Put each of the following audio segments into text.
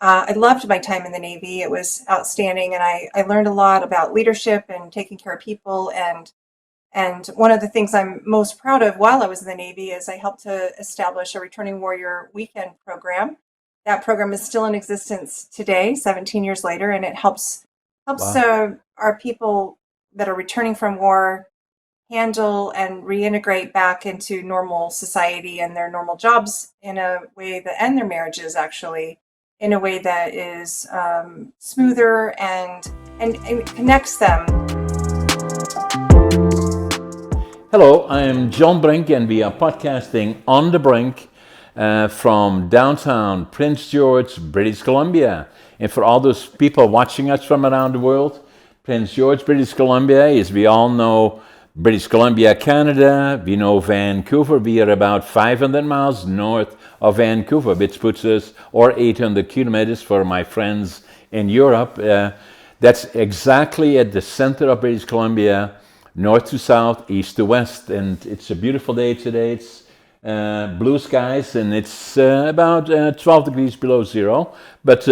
I loved my time in the Navy. It was outstanding, and I learned a lot about leadership and taking care of people. And one of the things I'm most proud of while I was in the Navy is I helped to establish a Returning Warrior Weekend program. That program is still in existence today, 17 years later, and it helps Wow. our people that are returning from war handle and reintegrate back into normal society and their normal jobs in a way that, and their marriages actually, in a way that is smoother and connects them. Hello, I am John Brink, and we are podcasting on the Brink from downtown Prince George, British Columbia. And for all those people watching us from around the world, Prince George, British Columbia is, we all know, British Columbia, Canada. We know Vancouver. We are about 500 miles north of Vancouver, which puts us, or 800 kilometers for my friends in Europe. That's exactly at the center of British Columbia, north to south, east to west, and it's a beautiful day today. It's blue skies, and it's about 12 degrees below zero, but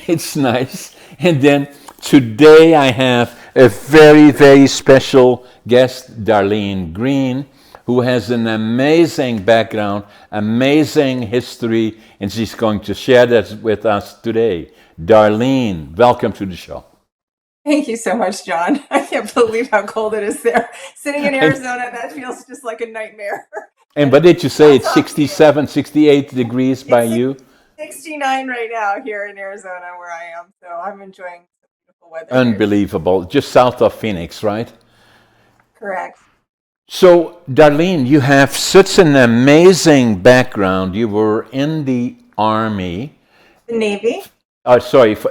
it's nice. And then today I have a very, very special guest, Darlene Greene, who has an amazing background, amazing history, and she's going to share that with us today. Darlene, welcome to the show. Thank you so much, John. I can't believe how cold it is there. Sitting in Arizona, that feels just like a nightmare. And And what did you say? hats It's off to you. 67, 68 degrees by It's you? 69 right now here in Arizona where I am, so I'm enjoying the beautiful weather here. Unbelievable. Just south of Phoenix, right? Correct. So, Darlene, you have such an amazing background. You were in the Army, The Navy.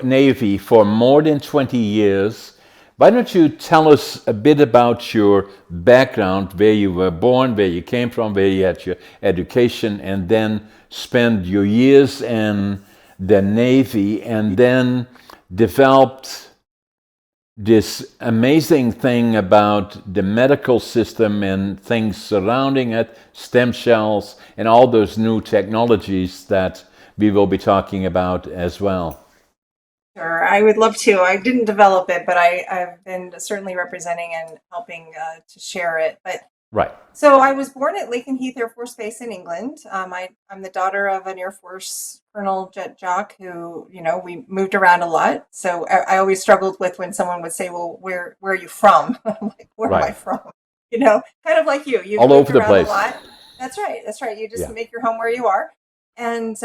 Navy for more than 20 years. Why don't you tell us a bit about your background, where you were born, where you came from, where you had your education, and then spend your years in the Navy, and then developed this amazing thing about the medical system and things surrounding it, stem cells, and all those new technologies that we will be talking about as well. Sure, I would love to. I didn't develop it, but I've been certainly representing and helping to share it. But Right. so I was born at Lakenheath Air Force Base in England. I'm the daughter of an Air Force Colonel Jet Jock who, we moved around a lot. So I always struggled with when someone would say, well, where are you from? I'm like, where am I Right. from? Kind of like you. You've All moved over the around a place. lot. That's right. That's right. You just Yeah. make your home where you are. And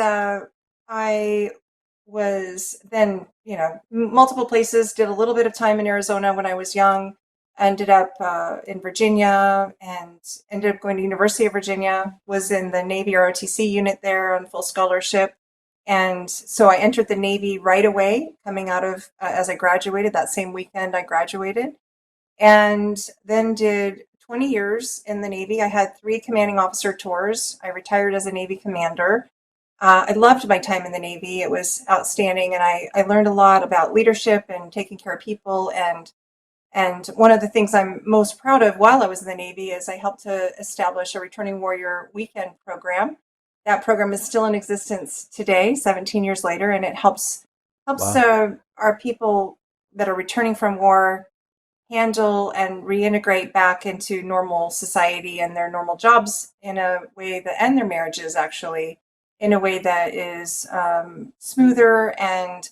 I was then, multiple places, did a little bit of time in Arizona when I was young, ended up in Virginia and ended up going to University of Virginia, was in the Navy ROTC unit there on full scholarship. And so I entered the Navy right away, coming out of, as I graduated, that same weekend I graduated, and then did 20 years in the Navy. I had 3 commanding officer tours. I retired as a Navy commander. I loved my time in the Navy. It was outstanding, and I learned a lot about leadership and taking care of people. And one of the things I'm most proud of while I was in the Navy is I helped to establish a Returning Warrior Weekend program. That program is still in existence today, 17 years later, and it helps Wow. our people that are returning from war handle and reintegrate back into normal society and their normal jobs in a way that, and their marriages actually, in a way that is smoother and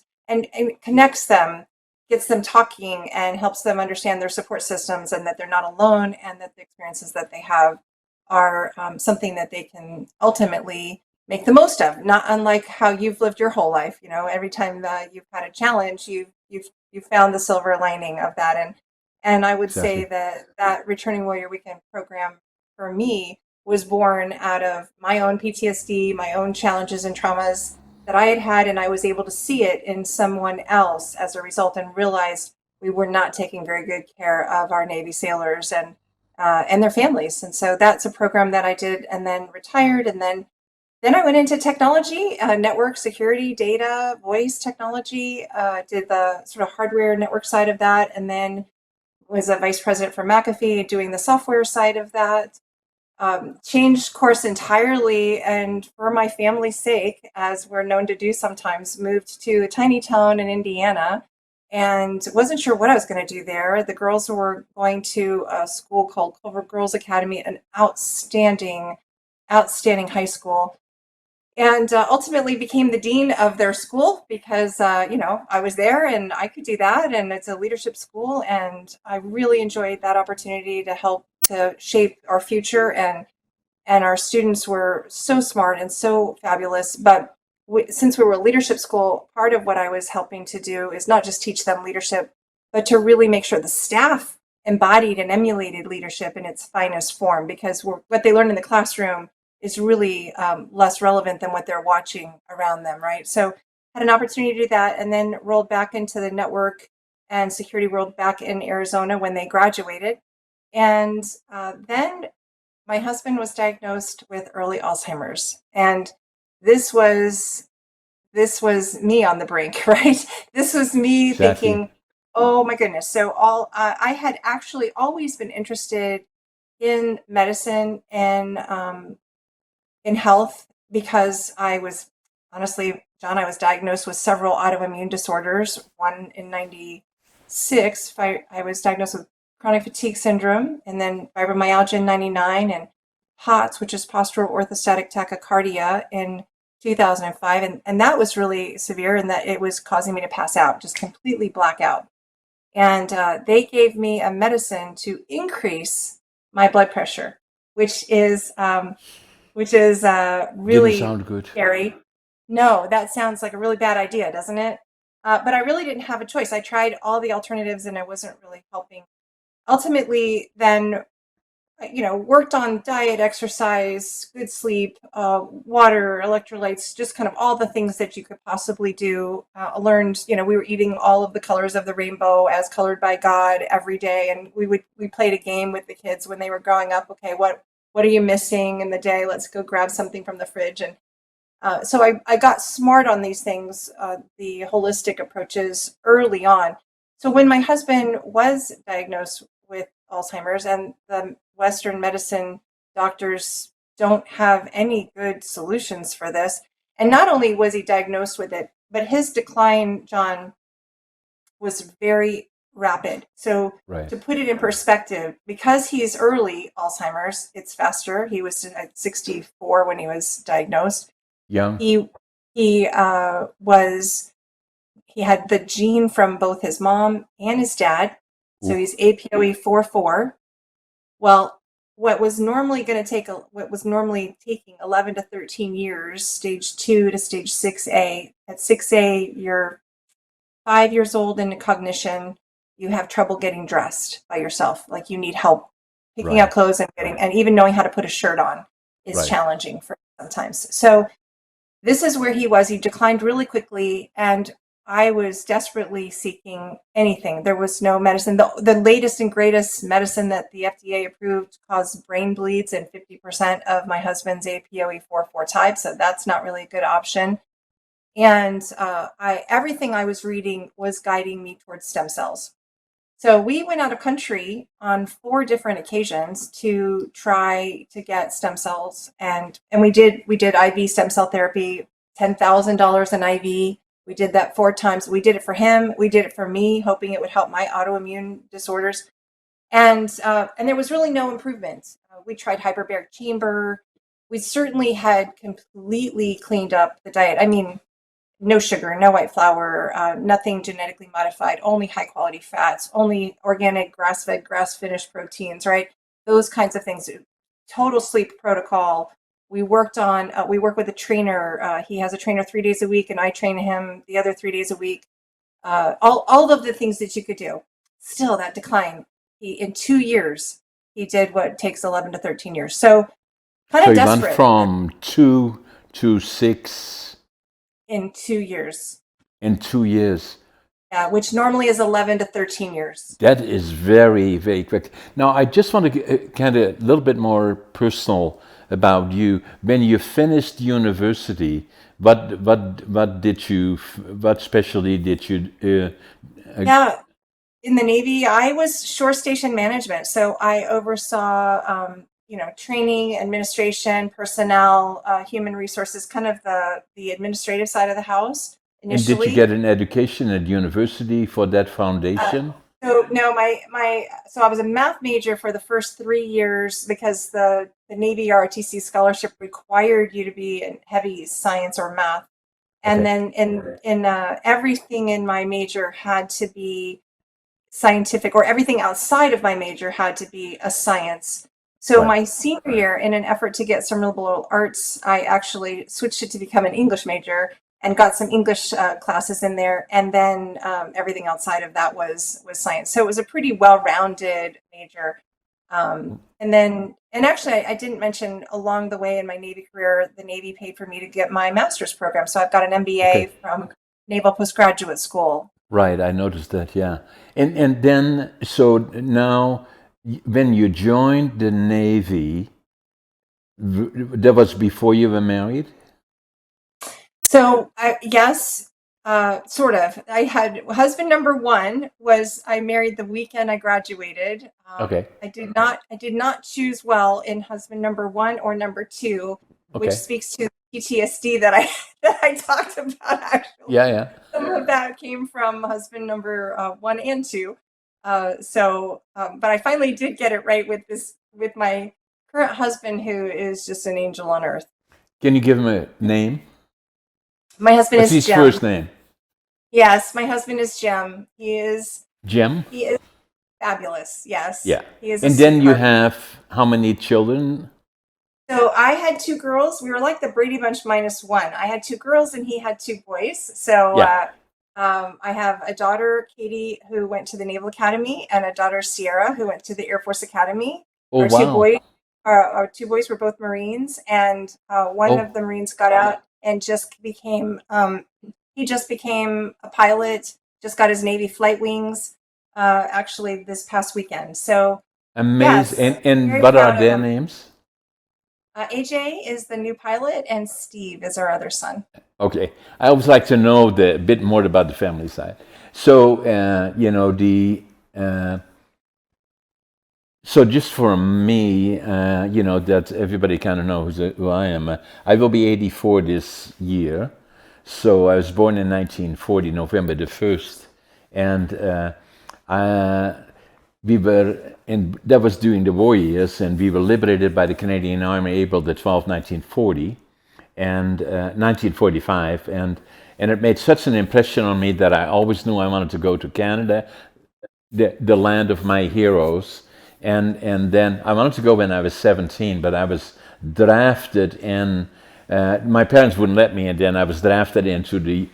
connects them, gets them talking, and helps them understand their support systems and that they're not alone, and that the experiences that they have are something that they can ultimately make the most of. Not unlike how you've lived your whole life. Every time that you've had a challenge, you've found the silver lining of that. And I would say Exactly. that Returning Warrior Weekend program for me was born out of my own PTSD, my own challenges and traumas that I had had, and I was able to see it in someone else as a result, and realized we were not taking very good care of our Navy sailors and their families. And so that's a program that I did, and then retired, and then I went into technology, network security, data, voice technology. Did the sort of hardware network side of that, and then was a vice president for McAfee, doing the software side of that. changed course entirely, and for my family's sake, as we're known to do sometimes, moved to a tiny town in Indiana and wasn't sure what I was going to do there. The girls were going to a school called Culver Girls Academy, an outstanding high school, and ultimately became the dean of their school because I was there and I could do that, and it's a leadership school, and I really enjoyed that opportunity to help to shape our future, and our students were so smart and so fabulous. But since we were a leadership school, part of what I was helping to do is not just teach them leadership, but to really make sure the staff embodied and emulated leadership in its finest form, because what they learn in the classroom is really less relevant than what they're watching around them, right? So had an opportunity to do that, and then rolled back into the network and security world back in Arizona when they graduated. And then my husband was diagnosed with early Alzheimer's, and this was me on the brink, right? This was me Exactly. thinking, oh my goodness. So I had actually always been interested in medicine and in health, because I was honestly, John, I was diagnosed with several autoimmune disorders. One in 96, I was diagnosed with chronic fatigue syndrome, and then fibromyalgia in 99, and POTS, which is postural orthostatic tachycardia, in 2005. And that was really severe in that it was causing me to pass out, just completely black out. And they gave me a medicine to increase my blood pressure, which is Didn't really sound good. scary. No, that sounds like a really bad idea, doesn't it? But I really didn't have a choice. I tried all the alternatives and it wasn't really helping. Ultimately, then, worked on diet, exercise, good sleep, water, electrolytes, just kind of all the things that you could possibly do. Learned, we were eating all of the colors of the rainbow as colored by God every day, and we played a game with the kids when they were growing up. Okay, what are you missing in the day? Let's go grab something from the fridge. And so I got smart on these things, the holistic approaches early on. So when my husband was diagnosed with Alzheimer's, and the Western medicine doctors don't have any good solutions for this, and not only was he diagnosed with it, but his decline, John, was very rapid. So Right. to put it in perspective, because he's early Alzheimer's, it's faster. He was at 64 when he was diagnosed. Young. He he he had the gene from both his mom and his dad, so Ooh. he's APOE44. Well, what was normally taking 11 to 13 years, stage 2 to stage 6A. At 6A, you're 5 years old in cognition. You have trouble getting dressed by yourself, like you need help picking out Right. clothes and even knowing how to put a shirt on is Right. challenging for sometimes. So this is where he was. He declined really quickly, and I was desperately seeking anything. There was no medicine. The latest and greatest medicine that the FDA approved caused brain bleeds in 50% of my husband's APOE44 type, so that's not really a good option. And everything I was reading was guiding me towards stem cells. So we went out of country on 4 different occasions to try to get stem cells, and we did IV stem cell therapy, $10,000 an IV. We did that 4 times. We did it for him. We did it for me, hoping it would help my autoimmune disorders. And there was really no improvement. We tried hyperbaric chamber. We certainly had completely cleaned up the diet. I mean, no sugar, no white flour, nothing genetically modified, only high quality fats, only organic, grass fed, grass finished proteins, right? Those kinds of things. Total sleep protocol. We work with a trainer. He has a trainer 3 days a week, and I train him the other 3 days a week. All of the things that you could do. Still, that decline. In 2 years, he did what takes 11 to 13 years. So, kind So of you went desperate from 2 to 6 in 2 years. in 2 years. Which normally is 11 to 13 years. That is very, very quick. Now, I just want to kind of a little bit more personal about you. When you finished university, what specialty did you? Yeah, in the Navy, I was shore station management. So I oversaw training, administration, personnel, human resources, kind of the administrative side of the house And did you initially. get an education at university for that Uh, foundation? so no, so I was a math major for the first 3 years because the Navy ROTC scholarship required you to be in heavy science or math, and Okay. then in everything in my major had to be scientific, or everything outside of my major had to be a science. So Right. my senior year, in an effort to get some liberal arts, I actually switched it to become an English major and got some English classes in there, and then everything outside of that was science. So it was a pretty well-rounded major. And actually, I didn't mention along the way in my Navy career, the Navy paid for me to get my master's program. So I've got an MBA Okay. from Naval Postgraduate School. Right. I noticed that. Yeah. And then so now when you joined the Navy, that was before you were married? So yes, sort of. I had husband number one was I married the weekend I graduated. Okay. I did not choose well in husband number one or number two, which Okay. speaks to PTSD that I that I talked about Yeah, actually. yeah. Some of that came from husband number one and two. But I finally did get it right with my current husband, who is just an angel on earth. Can you give him a name? My husband What's is his Jim. first name? Yes, my husband is Jim. Jim? He is fabulous. Yes, Yeah. he is a And then you sweetheart. have how many children? So I had two girls. We were like the Brady Bunch minus one. I had two girls and he had two boys. So Yeah. I have a daughter, Katie, who went to the Naval Academy, and a daughter, Sierra, who went to the Air Force Academy. Oh, Our two wow. boys, our two boys were both Marines, and one of Oh, the Marines got out and he just became a pilot. Just got his Navy flight wings, actually this past weekend. So amazing. yes, And very what are proud of their them. names? AJ is the new pilot, and Steve is our other son. Okay. I always like to know a bit more about the family side. So, uh, so just for me, that everybody kind of knows who I am. I will be 84 this year. So I was born in 1940, November the 1st. And I, we were in, that was during the war years, and we were liberated by the Canadian Army April the 12th, 1940, and 1945. And it made such an impression on me that I always knew I wanted to go to Canada, the land of my heroes. And then I wanted to go when I was 17, but I was drafted in. My parents wouldn't let me, and then I was drafted into the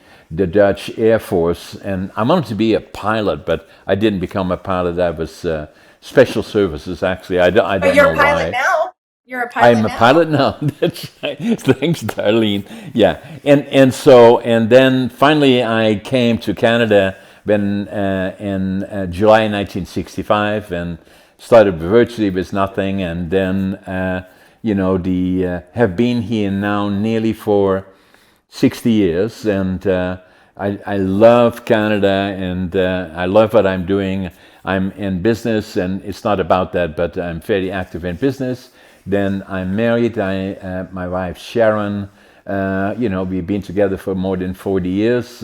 Dutch Air Force, and I wanted to be a pilot, but I didn't become a pilot. I was special services, actually. I But don't you're know a pilot why. now. You're a I'm pilot a now. pilot now. That's right. Thanks, Darlene. Yeah, and then finally I came to Canada when in July 1965 and started virtually with nothing, and then have been here now nearly for 60 years, and I love Canada, and I love what I'm doing. I'm in business, and it's not about that, but I'm very active in business. Then I'm married. My wife Sharon. We've been together for more than 40 years.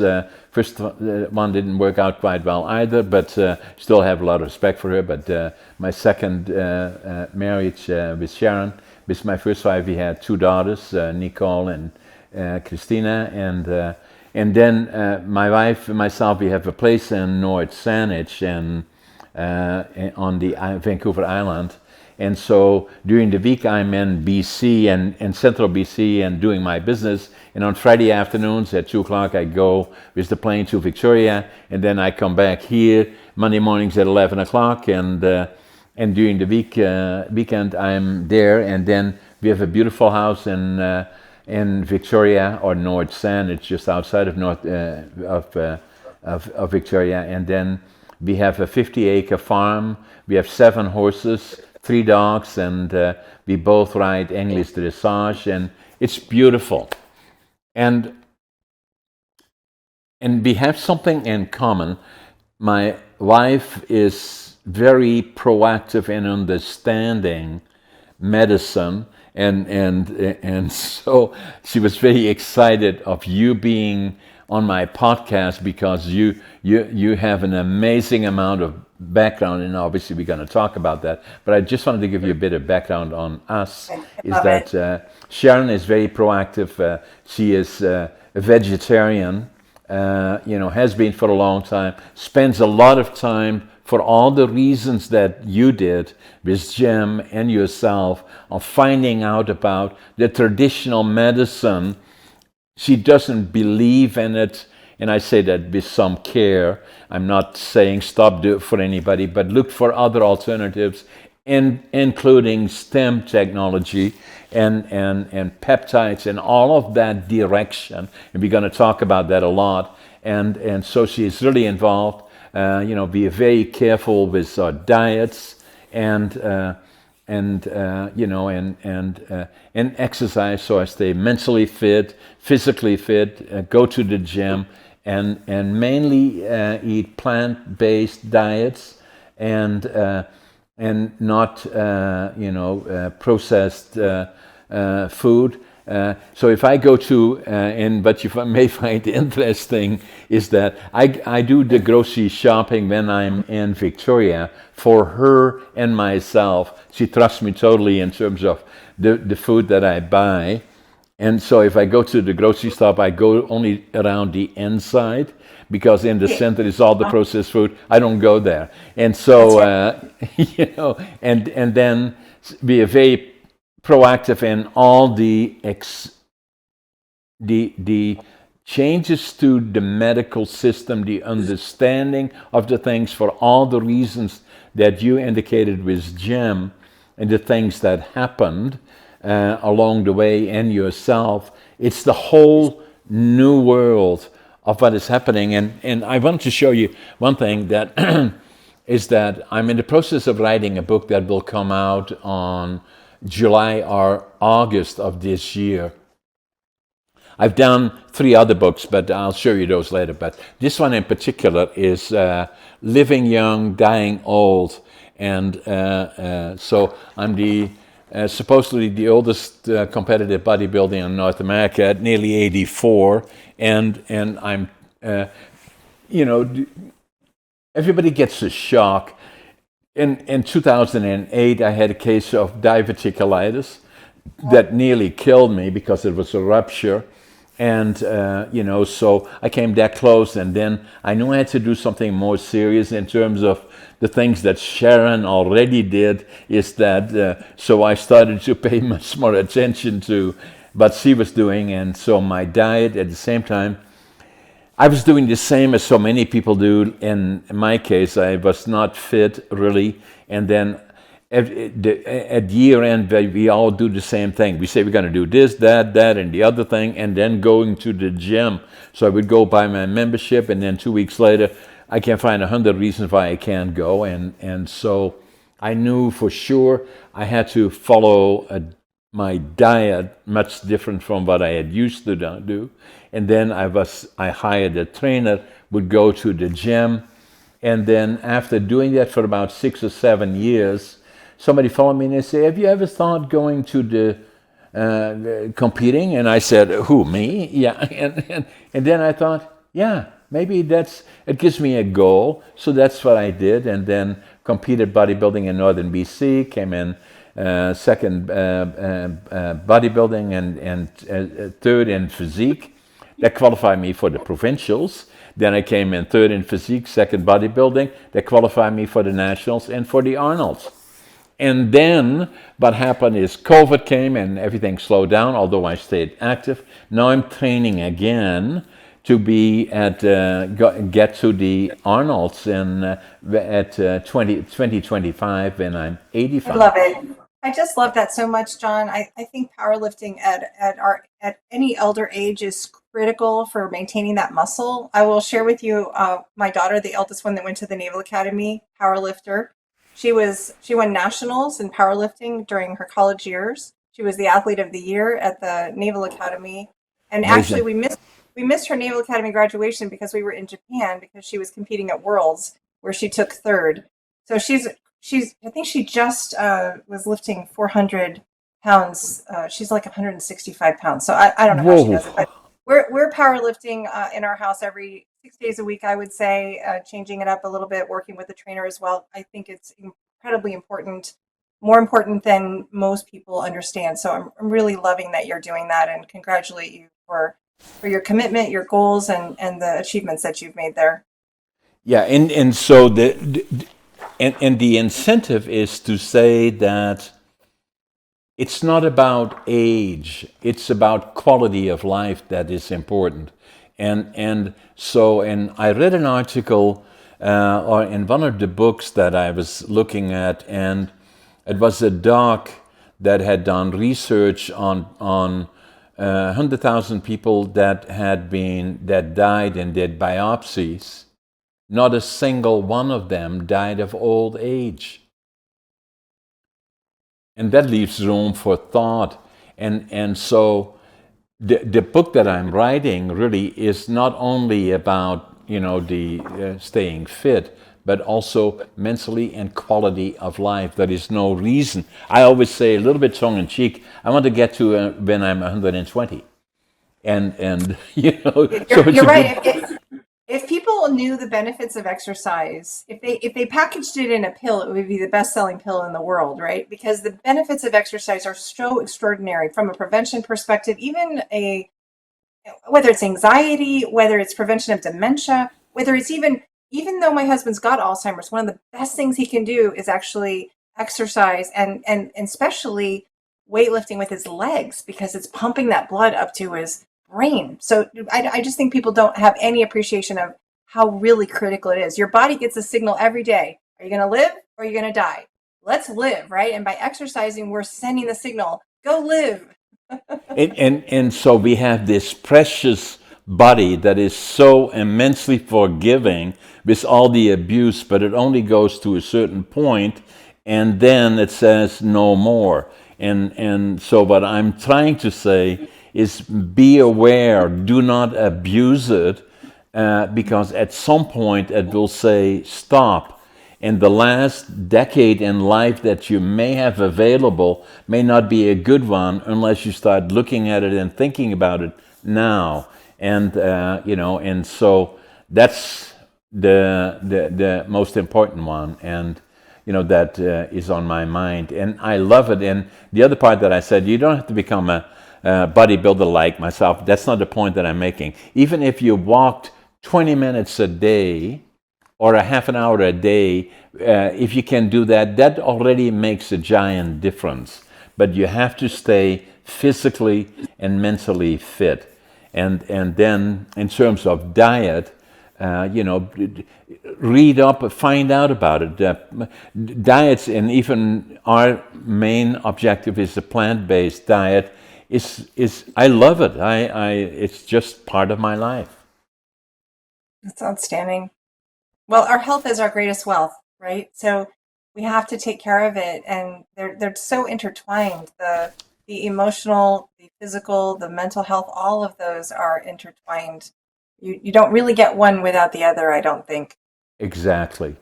First one didn't work out quite well either, but still have a lot of respect for her. But my second marriage with Sharon, with my first wife, we had two daughters, Nicole and Christina, and then my wife and myself, we have a place in North Saanich and on the Vancouver Island. And so during the week, I'm in BC and in central BC and doing my business. And on Friday afternoons at 2 o'clock, I go with the plane to Victoria, and then I come back here Monday mornings at 11 o'clock. And during the weekend, I'm there. And then we have a beautiful house in Victoria, or North Saanich, just outside of of Victoria. And then we have a 50-acre farm. We have 7 horses, 3 dogs, and we both ride English dressage, and it's beautiful. And we have something in common. My wife is very proactive and understanding medicine, and so she was very excited of you being on my podcast because you have an amazing amount of background, and obviously we're going to talk about that. But I just wanted to give you a bit of background on us. I Is love it. that Sharon is very proactive. She is a vegetarian. Has been for a long time. Spends a lot of time for all the reasons that you did with Jim and yourself of finding out about the traditional medicine. She doesn't believe in it, and I say that with some care. I'm not saying stop do it for anybody, but look for other alternatives, including STEM technology and peptides and all of that direction. And we're going to talk about that a lot. And so she's really involved. Be very careful with our diets and exercise, so I stay mentally fit, physically fit, go to the gym, and mainly eat plant-based diets and not processed food. So if I go to, and what you may find interesting is that I do the grocery shopping when I'm in Victoria for her and myself. She trusts me totally in terms of the food that I buy. And so if I go to the grocery store, I go only around the inside because in the center is all the processed food. I don't go there. And so, and then be a very proactive in all the changes to the medical system, the understanding of the things for all the reasons that you indicated with Jim and the things that happened along the way and yourself. It's the whole new world of what is happening. And I want to show you one thing that is that I'm in the process of writing a book that will come out on July or August of this year. I've done 3 other books, but I'll show you those later. But this one in particular is Living Young, Dying Old. And so I'm supposedly the oldest competitive bodybuilder in North America at nearly 84. And I'm, everybody gets a shock. In 2008, I had a case of diverticulitis that nearly killed me because it was a rupture. And, so I came that close, and then I knew I had to do something more serious in terms of the things that Sharon already did, is that, so I started to pay much more attention to what she was doing. And so my diet at the same time, I was doing the same as so many people do. In my case, I was not fit really. And then at year end, we all do the same thing. We say we're going to do this, that, and the other thing, and then going to the gym. So I would go buy my membership, and then 2 weeks later, I can find 100 reasons why I can't go. And so I knew for sure I had to follow my diet much different from what I had used to do. And then I hired a trainer, would go to the gym. And then after doing that for about 6 or 7 years, somebody followed me and they said, have you ever thought going to the competing? And I said, who, me? Yeah. And then I thought, yeah, maybe it gives me a goal. So that's what I did. And then competed bodybuilding in Northern BC, came in second bodybuilding and third in physique. That qualified me for the provincials. Then I came in third in physique, second bodybuilding. That qualified me for the nationals and for the Arnolds. And then what happened is COVID came and everything slowed down, although I stayed active. Now I'm training again to be get to the Arnolds at 2025 when I'm 85. I love it. I just love that so much, John. I think powerlifting at any elder age is critical for maintaining that muscle. I will share with you my daughter, the eldest one that went to the Naval Academy, powerlifter. She won nationals in powerlifting during her college years. She was the athlete of the year at the Naval Academy. And actually we missed her Naval Academy graduation because we were in Japan because she was competing at Worlds where she took third. So she's I think she just was lifting 400 pounds. She's like 165 pounds. So I don't know how she Whoa. does it, but we're powerlifting in our house every 6 days a week, I would say, changing it up a little bit, working with a trainer as well. I think it's incredibly important, more important than most people understand. So I'm really loving that you're doing that, and congratulate you for your commitment, your goals, and the achievements that you've made there. Yeah, and so and the incentive is to say that it's not about age, it's about quality of life that is important. And I read an article or in one of the books that I was looking at, and it was a doc that had done research on 100,000 people that died and did biopsies. Not a single one of them died of old age. And that leaves room for thought. And so the book that I'm writing really is not only about, the staying fit, but also mentally and quality of life. There is no reason. I always say, a little bit tongue in cheek, I want to get to when I'm 120. And so it's You're a good. right. If people knew the benefits of exercise, if they packaged it in a pill, it would be the best-selling pill in the world, right? Because the benefits of exercise are so extraordinary from a prevention perspective, even whether it's anxiety, whether it's prevention of dementia, whether it's even though my husband's got Alzheimer's, one of the best things he can do is actually exercise and especially weightlifting with his legs because it's pumping that blood up to his brain. So I just think people don't have any appreciation of how really critical it is. Your body gets a signal every day. Are you going to live or are you going to die? Let's live, right? And by exercising, we're sending the signal, go live. And so we have this precious body that is so immensely forgiving with all the abuse, but it only goes to a certain point, and then it says no more. And so what I'm trying to say is be aware, do not abuse it, because at some point it will say stop. And the last decade in life that you may have available may not be a good one unless you start looking at it and thinking about it now. And so that's the most important one, and that is on my mind, and I love it. And the other part that I said, you don't have to become a bodybuilder like myself. That's not the point that I'm making. Even if you walked 20 minutes a day or a half an hour a day, if you can do that, that already makes a giant difference. But you have to stay physically and mentally fit. And then in terms of diet, read up, find out about it. Diets, and even our main objective is a plant-based diet. Is I love it. It's just part of my life. That's outstanding. Well, our health is our greatest wealth, right? So we have to take care of it, and they're so intertwined. The emotional, the physical, the mental health, all of those are intertwined. You don't really get one without the other, I don't think. Exactly.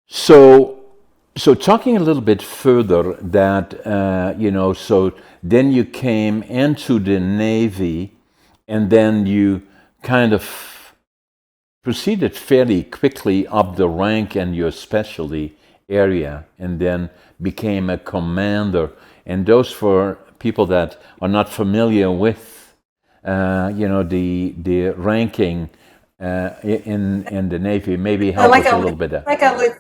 So talking a little bit further, that so then you came into the Navy, and then you kind of proceeded fairly quickly up the rank in your specialty area, and then became a commander. And those, for people that are not familiar with, the ranking in the Navy, maybe So help us a little bit there.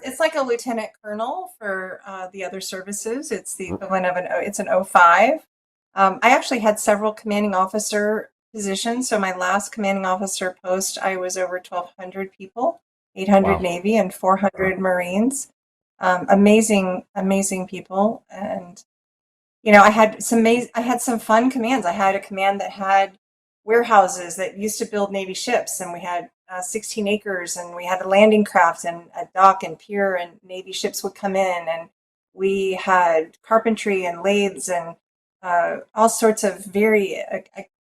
it's like a lieutenant colonel for the other services. It's the equivalent of it's an O5. I actually had several commanding officer positions. So my last commanding officer post, I was over 1,200 people, 800 Wow. Navy and 400 Marines. Amazing, amazing people. And I had some fun commands. I had a command that had warehouses that used to build Navy ships, and we had 16 acres, and we had a landing craft and a dock and pier, and Navy ships would come in, and we had carpentry and lathes and all sorts of very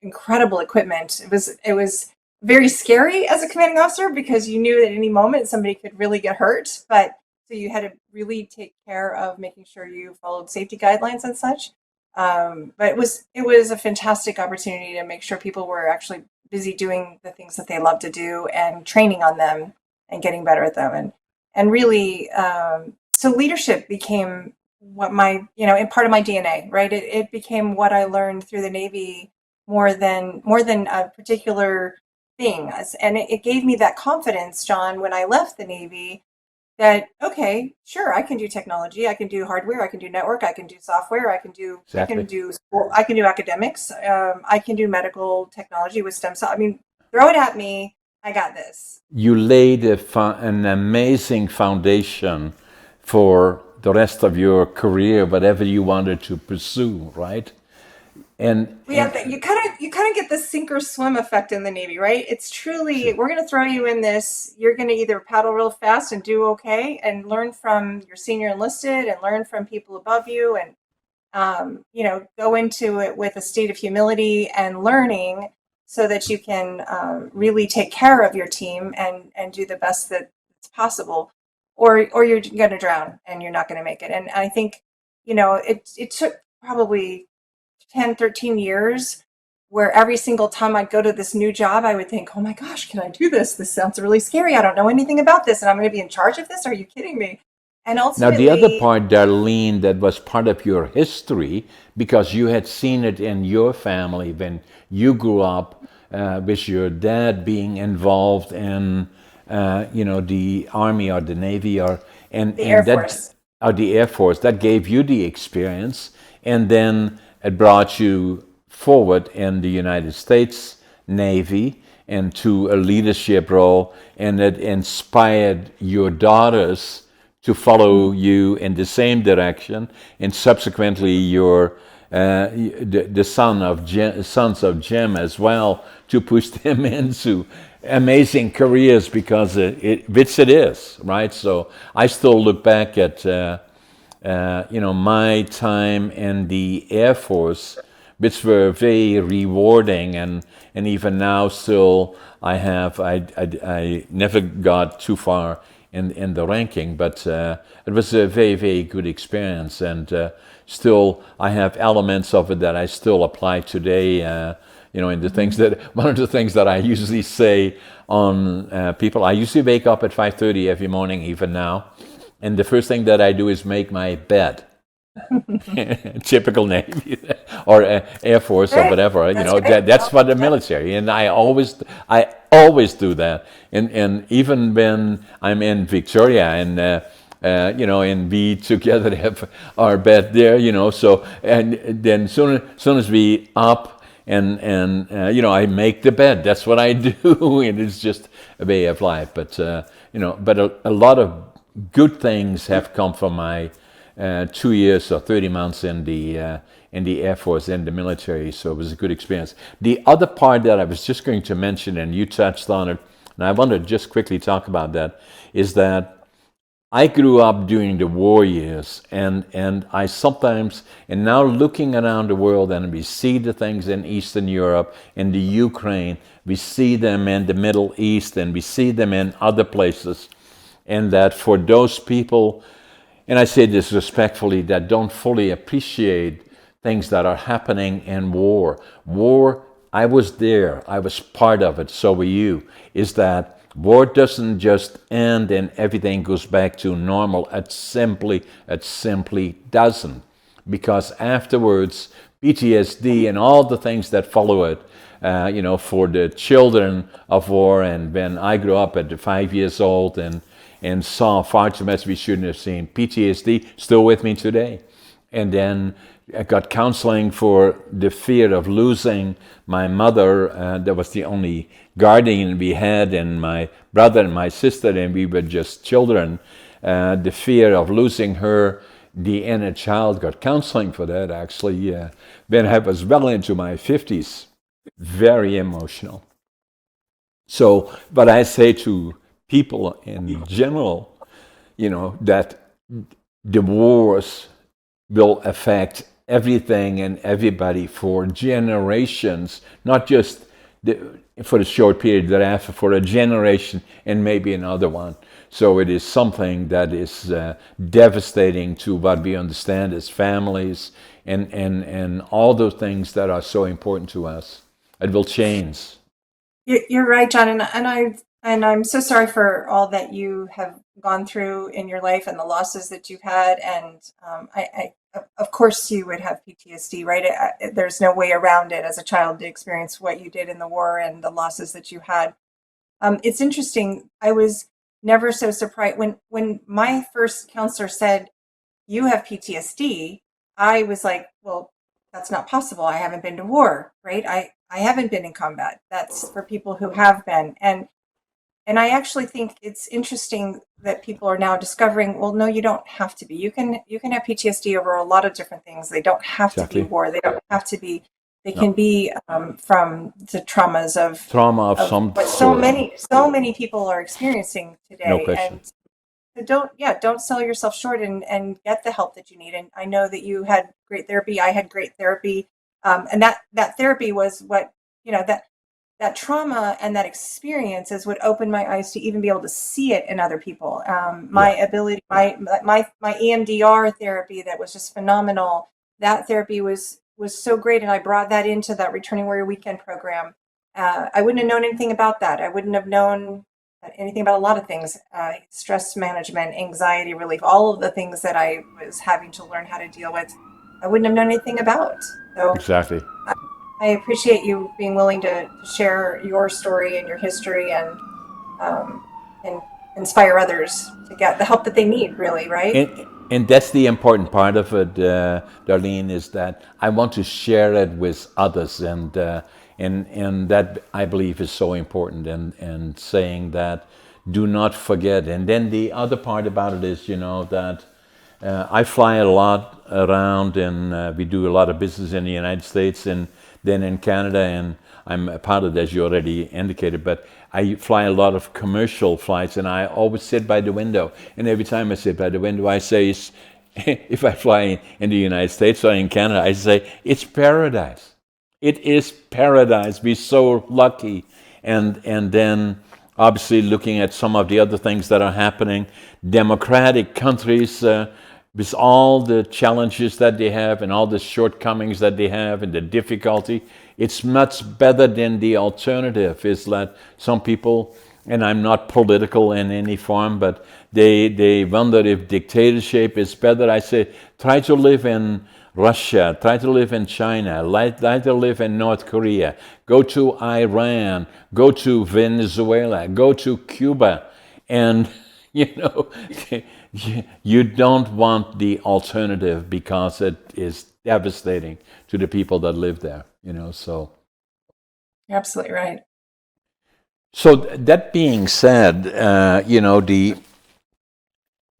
incredible equipment. It was very scary as a commanding officer because you knew that at any moment somebody could really get hurt, but So you had to really take care of making sure you followed safety guidelines and such. But it was a fantastic opportunity to make sure people were actually busy doing the things that they love to do and training on them and getting better at them. And really, so leadership became what my, in part of my DNA, right? It became what I learned through the Navy more than a particular thing. And it gave me that confidence, John, when I left the Navy, that okay, sure, I can do technology, I can do hardware, I can do network, I can do software, I can Exactly. do school, I can do academics, I can do medical technology with stem cell. I mean, throw it at me, I got this. You laid an amazing foundation for the rest of your career, whatever you wanted to pursue, right? And We have that. You kind of get the sink or swim effect in the Navy, right? It's truly, sure. we're going to throw you in this. You're going to either paddle real fast and do okay, and learn from your senior enlisted, and learn from people above you, and go into it with a state of humility and learning, so that you can really take care of your team and do the best that's possible, or you're going to drown and you're not going to make it. And I think it took probably 10, 13 years where every single time I'd go to this new job, I would think, oh my gosh, can I do this? This sounds really scary. I don't know anything about this, and I'm going to be in charge of this. Are you kidding me? And Now, the other ultimately, part, Darlene, that was part of your history because you had seen it in your family when you grew up with your dad being involved in, the Army or the Navy the Air and that, Force. or the Air Force. That gave you the experience, and then it brought you forward in the United States Navy into a leadership role, and it inspired your daughters to follow you in the same direction, and subsequently your the sons of Jim as well, to push them into amazing careers, because which it is, right? So I still look back at my time in the Air Force, which were very rewarding, and even now still I never got too far in the ranking, but it was a very, very good experience, and still I have elements of it that I still apply today. In the things that one of the things that I usually say on people, I usually wake up at 5:30 every morning, even now, and the first thing that I do is make my bed. Typical Navy or Air Force or Great. whatever. That's great. That's for the military, and I always do that. And even when I'm in Victoria, and we together have our bed there, So, and then soon as we up, and I make the bed. That's what I do, and it's just a way of life. But but a lot of good things have come from my 2 years or 30 months in the Air Force, in the military. So it was a good experience. The other part that I was just going to mention, and you touched on it, and I want to just quickly talk about that, is that I grew up during the war years, and I sometimes, and now looking around the world, and we see the things in Eastern Europe, in the Ukraine, we see them in the Middle East, and we see them in other places, and that for those people, and I say this respectfully, that don't fully appreciate things that are happening in war. War, I was there, I was part of it, so were you, is that war doesn't just end and everything goes back to normal. It simply doesn't. Because afterwards, PTSD and all the things that follow it, for the children of war, and when I grew up at 5 years old and saw far too much we shouldn't have seen. PTSD, still with me today. And then I got counseling for the fear of losing my mother. That was the only guardian we had, and my brother and my sister, and we were just children. The fear of losing her, the inner child, got counseling for that, actually, when I was well into my 50s. Very emotional. So, but I say to people in general, that the wars will affect everything and everybody for generations, not just for a short period thereafter, for a generation and maybe another one. So it is something that is devastating to what we understand as families and all those things that are so important to us. It will change. You're right, John, and I'm so sorry for all that you have gone through in your life and the losses that you've had. And of course, you would have PTSD, right? There's no way around it as a child to experience what you did in the war and the losses that you had. It's interesting. I was never so surprised when my first counselor said, "You have PTSD." I was like, "Well, that's not possible. I haven't been to war, right? I haven't been in combat. That's for people who have been." And I actually think it's interesting that people are now discovering, well, no, you don't have to be. You can have PTSD over a lot of different things. They don't have to be Exactly. war. They don't have to be. They No. can be from the traumas Trauma of of some what sort. so many people are experiencing No today. question. And so don't sell yourself short and get the help that you need. And I know that you had great therapy. I had great therapy. And that therapy was what, that trauma and that experience is what opened my eyes to even be able to see it in other people. My Yeah. ability, my EMDR therapy that was just phenomenal. That therapy was so great, and I brought that into that Returning Warrior Weekend program. I wouldn't have known anything about that. I wouldn't have known anything about a lot of things: stress management, anxiety relief, all of the things that I was having to learn how to deal with. I wouldn't have known anything about. So Exactly. I appreciate you being willing to share your story and your history and inspire others to get the help that they need, really, right? And that's the important part of it, Darlene, is that I want to share it with others, and that I believe is so important. And saying that, do not forget. And then the other part about it is, that I fly a lot around, and we do a lot of business in the United States and then in Canada, and I'm a part of that, as you already indicated. But I fly a lot of commercial flights, and I always sit by the window. And every time I sit by the window, I say, if I fly in the United States or in Canada, I say, it's paradise. It is paradise. We're so lucky. And then obviously looking at some of the other things that are happening, democratic countries, with all the challenges that they have and all the shortcomings that they have and the difficulty, it's much better than the alternative. Is that some people, and I'm not political in any form, but they wonder if dictatorship is better. I say, try to live in Russia, try to live in China, try to live in North Korea, go to Iran, go to Venezuela, go to Cuba, and you know, you don't want the alternative because it is devastating to the people that live there, so. You're absolutely right. So that being said,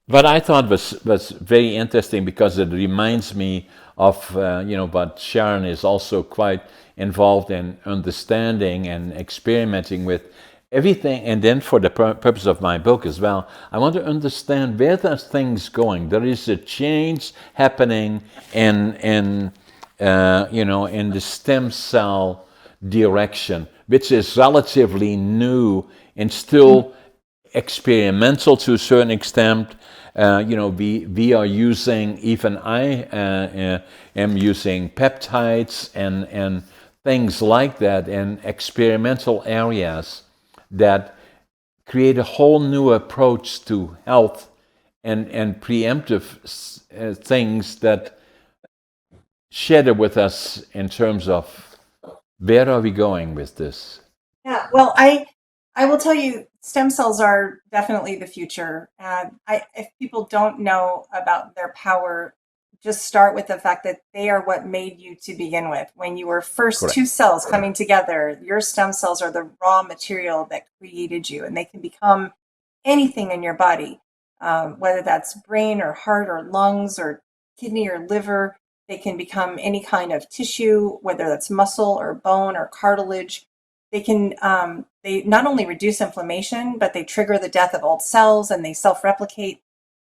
what I thought was very interesting, because it reminds me of what Sharon is also quite involved in understanding and experimenting with everything. And then for the purpose of my book as well, I want to understand where there's things going. There is a change happening in the stem cell direction, which is relatively new and still experimental to a certain extent. We are using, even I am using peptides and things like that in experimental areas that create a whole new approach to health and preemptive things that share with us in terms of where are we going with this. Yeah. Well, I will tell you, stem cells are definitely the future. If people don't know about their power, just start with the fact that they are what made you to begin with. When you were first Correct. two cells coming together, your stem cells are the raw material that created you, and they can become anything in your body, whether that's brain or heart or lungs or kidney or liver. They can become any kind of tissue, whether that's muscle or bone or cartilage. They not only reduce inflammation, but they trigger the death of old cells and they self-replicate.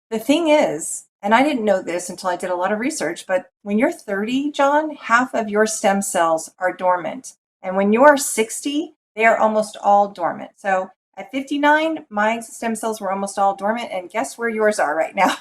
The thing is, and I didn't know this until I did a lot of research, but when you're 30, John, half of your stem cells are dormant. And when you're 60, they are almost all dormant. So at 59, my stem cells were almost all dormant. And guess where yours are right now?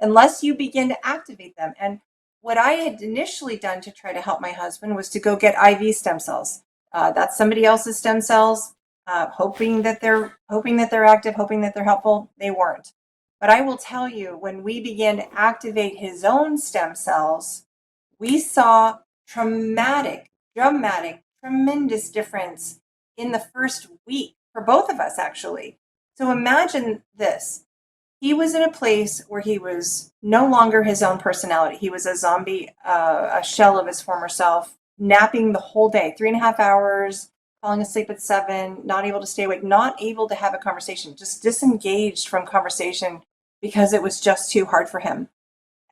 Unless you begin to activate them. And what I had initially done to try to help my husband was to go get IV stem cells. That's somebody else's stem cells, hoping that they're active, hoping that they're helpful. They weren't. But I will tell you, when we began to activate his own stem cells, we saw dramatic, tremendous difference in the first week for both of us, actually. So imagine this. He was in a place where he was no longer his own personality. He was a zombie, a shell of his former self, napping the whole day, 3.5 hours, falling asleep at 7, not able to stay awake, not able to have a conversation, just disengaged from conversation because it was just too hard for him,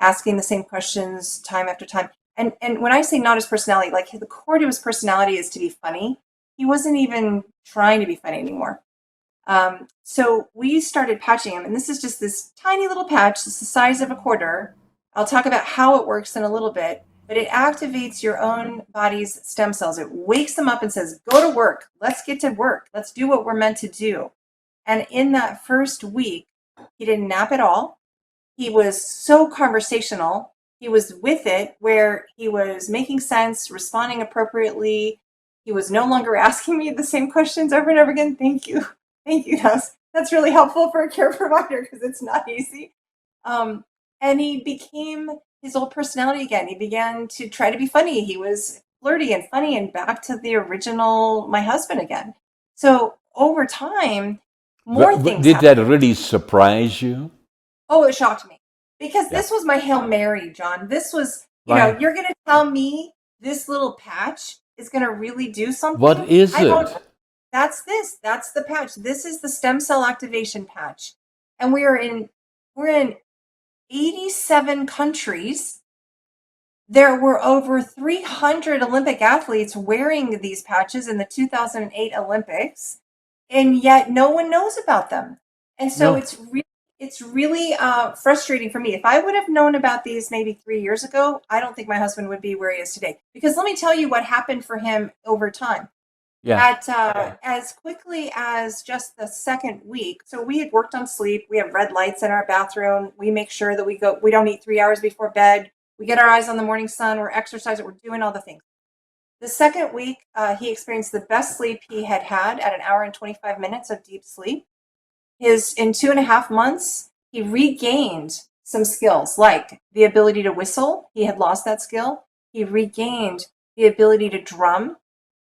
asking the same questions time after time. And when I say not his personality, like the core to his personality is to be funny. He wasn't even trying to be funny anymore. So we started patching him, and this is just this tiny little patch. It's the size of a quarter. I'll talk about how it works in a little bit, but it activates your own body's stem cells. It wakes them up and says, go to work. Let's get to work. Let's do what we're meant to do. And in that first week, he didn't nap at all. He was so conversational. He was with it, where he was making sense, responding appropriately. He was no longer asking me the same questions over and over again. Thank you. Thank you. That's really helpful for a care provider because it's not easy. And he became his old personality again. He began to try to be funny. He was flirty and funny and back to the original, my husband again. So over time, more things Did that happened. really surprise you? Oh, it shocked me because Yeah. this was my Hail Mary, John. This was, Right. you're going to tell me this little patch is going to really do something. What is it? That's the patch. This is the stem cell activation patch. And we're in 87 countries. There were over 300 Olympic athletes wearing these patches in the 2008 Olympics, and yet no one knows about them. And so No. it's really frustrating for me. If I would have known about these maybe 3 years ago, I don't think my husband would be where he is today. Because let me tell you what happened for him over time. Yeah. As quickly as just the second week, so we had worked on sleep. We have red lights in our bathroom. We make sure that we don't eat 3 hours before bed. We get our eyes on the morning sun. We're exercising. We're doing all the things. The second week, he experienced the best sleep he had had at 1 hour and 25 minutes of deep sleep. In 2.5 months, he regained some skills like the ability to whistle. He had lost that skill. He regained the ability to drum,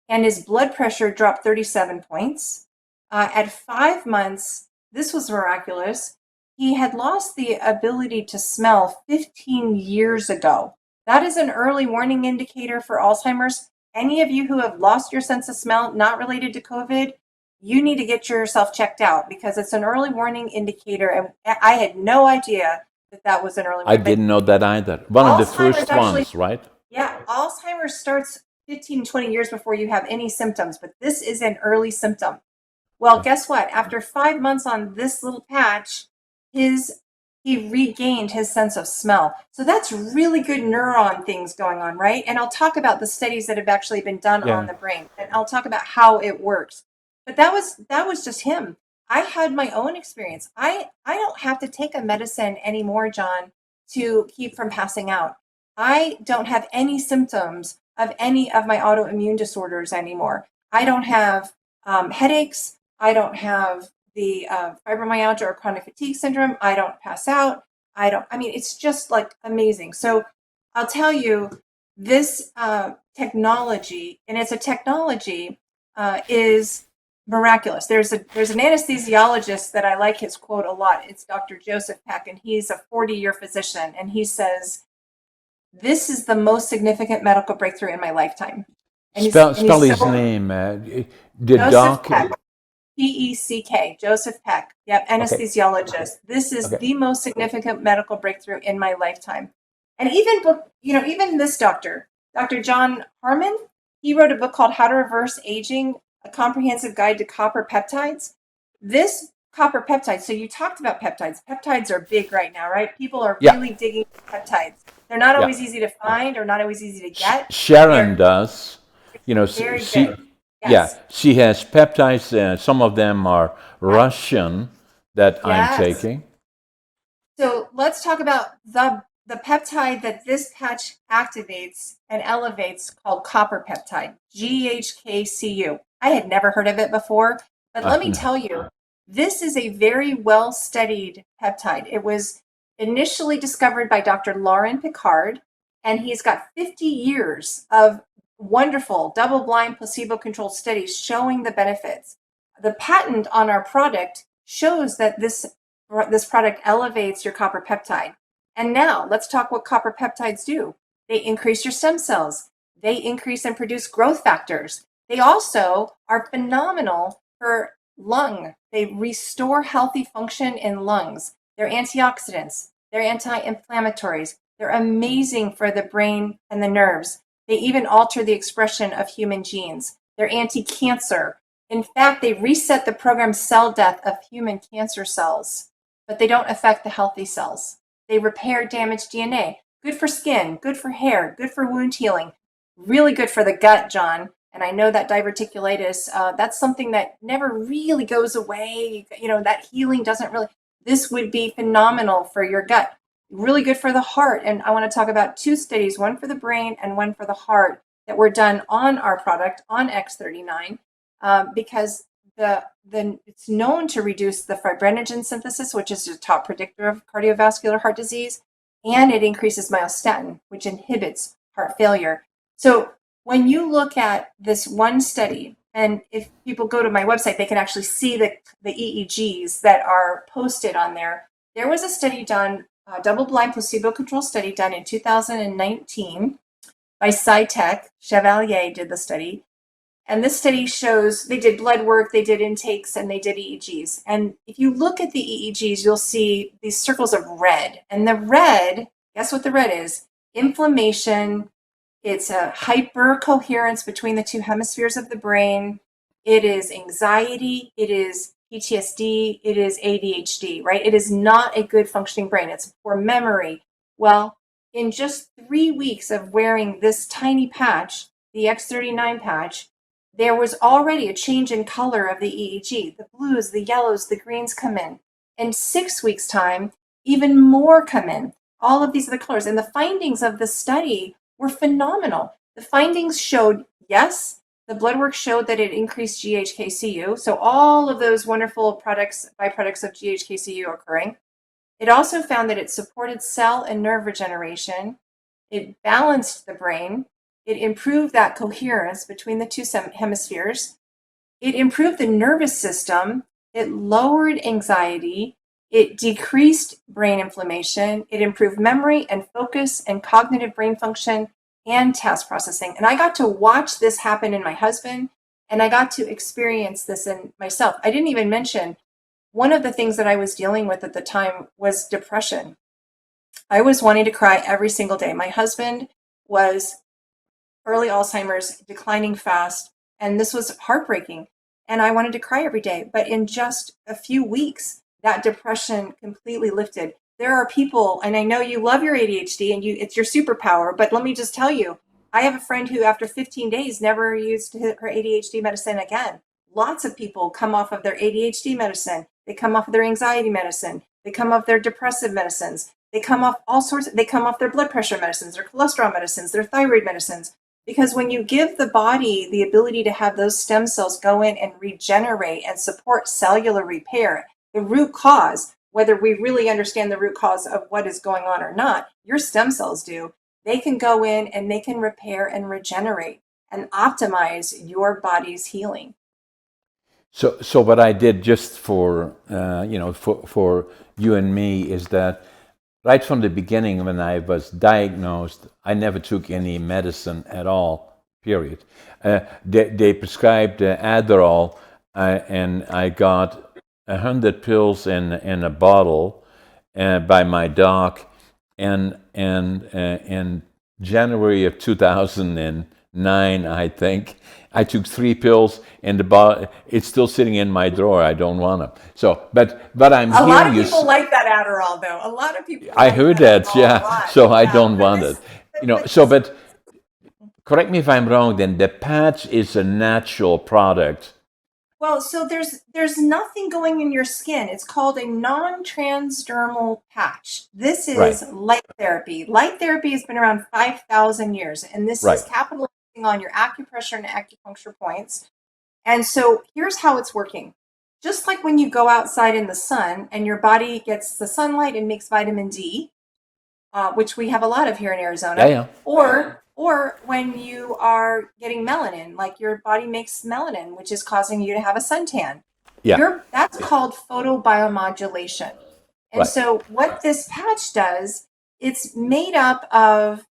and his blood pressure dropped 37 points. At 5 months, this was miraculous. He had lost the ability to smell 15 years ago. That is an early warning indicator for Alzheimer's. Any of you who have lost your sense of smell, not related to COVID, you need to get yourself checked out because it's an early warning indicator. And I had no idea that was an early I warning. didn't know that either. One of the first ones, right? Yeah, Alzheimer's starts 15, 20 years before you have any symptoms, but this is an early symptom. Well, guess what? After 5 months on this little patch, he regained his sense of smell. So that's really good neuron things going on, right? And I'll talk about the studies that have actually been done on the brain, and I'll talk about how it works. But that was just him. I had my own experience. I don't have to take a medicine anymore, John, to keep from passing out. I don't have any symptoms of any of my autoimmune disorders anymore. I don't have headaches. I don't have the fibromyalgia or chronic fatigue syndrome. I don't pass out. It's just like amazing. So I'll tell you, this technology, and it's a technology, is miraculous. There's an anesthesiologist that I like his quote a lot. It's Dr. Joseph Peck, and he's a 40-year physician, and he says, "This is the most significant medical breakthrough in my lifetime." And Spell his name. The Joseph doc. Peck, Peck, Joseph Peck. Yep, anesthesiologist. This is the most significant medical breakthrough in my lifetime. And even this doctor, Dr. John Harmon, he wrote a book called How to Reverse Aging: A Comprehensive Guide to Copper Peptides. This copper peptides. So you talked about peptides. Peptides are big right now, right? People are really digging peptides. They're not always easy to find or not always easy to get. Sharon does. You know, Very she, good. yeah, Yes. she has peptides. Some of them are Yep. Russian that I'm Yes. taking. So let's talk about the peptide that this patch activates and elevates called copper peptide, GHKCU. I had never heard of it before, but let me No. tell you, this is a very well studied peptide. It was initially discovered by Dr. Lauren Picard, and he's got 50 years of wonderful double blind placebo controlled studies showing the benefits. The patent on our product shows that this product elevates your copper peptide. And now let's talk what copper peptides do. They increase your stem cells. They increase and produce growth factors. They also are phenomenal for lung. They restore healthy function in lungs. They're antioxidants. They're anti-inflammatories. They're amazing for the brain and the nerves. They even alter the expression of human genes. They're anti-cancer. In fact, they reset the programmed cell death of human cancer cells, but they don't affect the healthy cells. They repair damaged DNA. Good for skin, good for hair, good for wound healing, really good for the gut, John. And I know that diverticulitis, that's something that never really goes away. You know, that healing doesn't really, this would be phenomenal for your gut. Really good for the heart. And I want to talk about two studies, one for the brain and one for the heart, that were done on our product, on X39, because it's known to reduce the fibrinogen synthesis, which is the top predictor of cardiovascular heart disease, and it increases myostatin, which inhibits heart failure. So when you look at this one study, and if people go to my website, they can actually see the EEGs that are posted on there. There was a study done, a double-blind placebo-controlled study done in 2019 by HyeTech. Chevalier did the study. And this study shows they did blood work, they did intakes, and they did EEGs. And if you look at the EEGs, you'll see these circles of red. And the red, guess what the red is? Inflammation. It's a hypercoherence between the two hemispheres of the brain. It is anxiety. It is PTSD. It is ADHD, right? It is not a good functioning brain. It's poor memory. Well, in just 3 weeks of wearing this tiny patch, the X39 patch, there was already a change in color of the EEG. The blues, the yellows, the greens come in. In 6 weeks' time, even more come in. All of these are the colors. And the findings of the study were phenomenal. The findings showed, yes, the blood work showed that it increased GHKCU. So all of those wonderful byproducts of GHKCU are occurring. It also found that it supported cell and nerve regeneration. It balanced the brain. It improved that coherence between the two hemispheres. It improved the nervous system. It lowered anxiety. It decreased brain inflammation. It improved memory and focus and cognitive brain function and task processing. And I got to watch this happen in my husband, and I got to experience this in myself. I didn't even mention one of the things that I was dealing with at the time was depression. I was wanting to cry every single day. My husband was early Alzheimer's, declining fast, and this was heartbreaking. And I wanted to cry every day. But in just a few weeks, that depression completely lifted. There are people, and I know you love your ADHD and it's your superpower, but let me just tell you, I have a friend who after 15 days never used her ADHD medicine again. Lots of people come off of their ADHD medicine. They come off of their anxiety medicine. They come off their depressive medicines. They come off they come off their blood pressure medicines, their cholesterol medicines, their thyroid medicines. Because when you give the body the ability to have those stem cells go in and regenerate and support cellular repair, the root cause, whether we really understand the root cause of what is going on or not, your stem cells do, they can go in and they can repair and regenerate and optimize your body's healing. So what I did just for for you and me is that right from the beginning, when I was diagnosed, I never took any medicine at all. Period. They prescribed Adderall, and I got 100 pills in a bottle by my doc, and in January of 2009, I think. I took 3 pills, and it's still sitting in my drawer. I don't want them. So, but I'm A lot of hearing you. people like that Adderall, though. A lot of people I like heard that that, Adderall a yeah. lot. So I Yeah, don't want it. You know. So, but correct me if I'm wrong, then the patch is a natural product. Well, so there's nothing going in your skin. It's called a non-transdermal patch. This Right, is light therapy. Light therapy has been around 5,000 years, and this is right. capitalizing on your acupressure and acupuncture points. And so here's how it's working. Just like when you go outside in the sun and your body gets the sunlight and makes vitamin D, which we have a lot of here in Yeah, Arizona, yeah, or when you are getting melanin, like your body makes melanin, which is causing you to have a suntan. yeah. That's called photobiomodulation. And Right. so what this patch does, it's made up of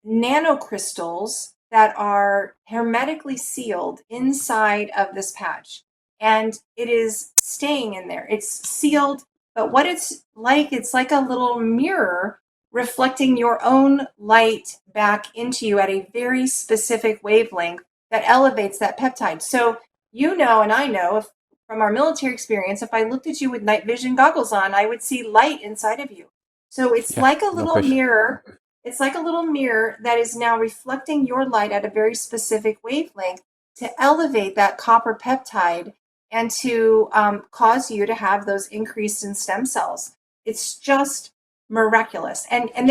nanocrystals that are hermetically sealed inside of this patch. And it is staying in there. It's sealed, but what it's like a little mirror reflecting your own light back into you at a very specific wavelength that elevates that peptide. So you know, and I know if, from our military experience, if I looked at you with night vision goggles on, I would see light inside of you. So it's Yeah, like a no little question. mirror. It's like a little mirror that is now reflecting your light at a very specific wavelength to elevate that copper peptide and to cause you to have those increased in stem cells. It's just miraculous. And So,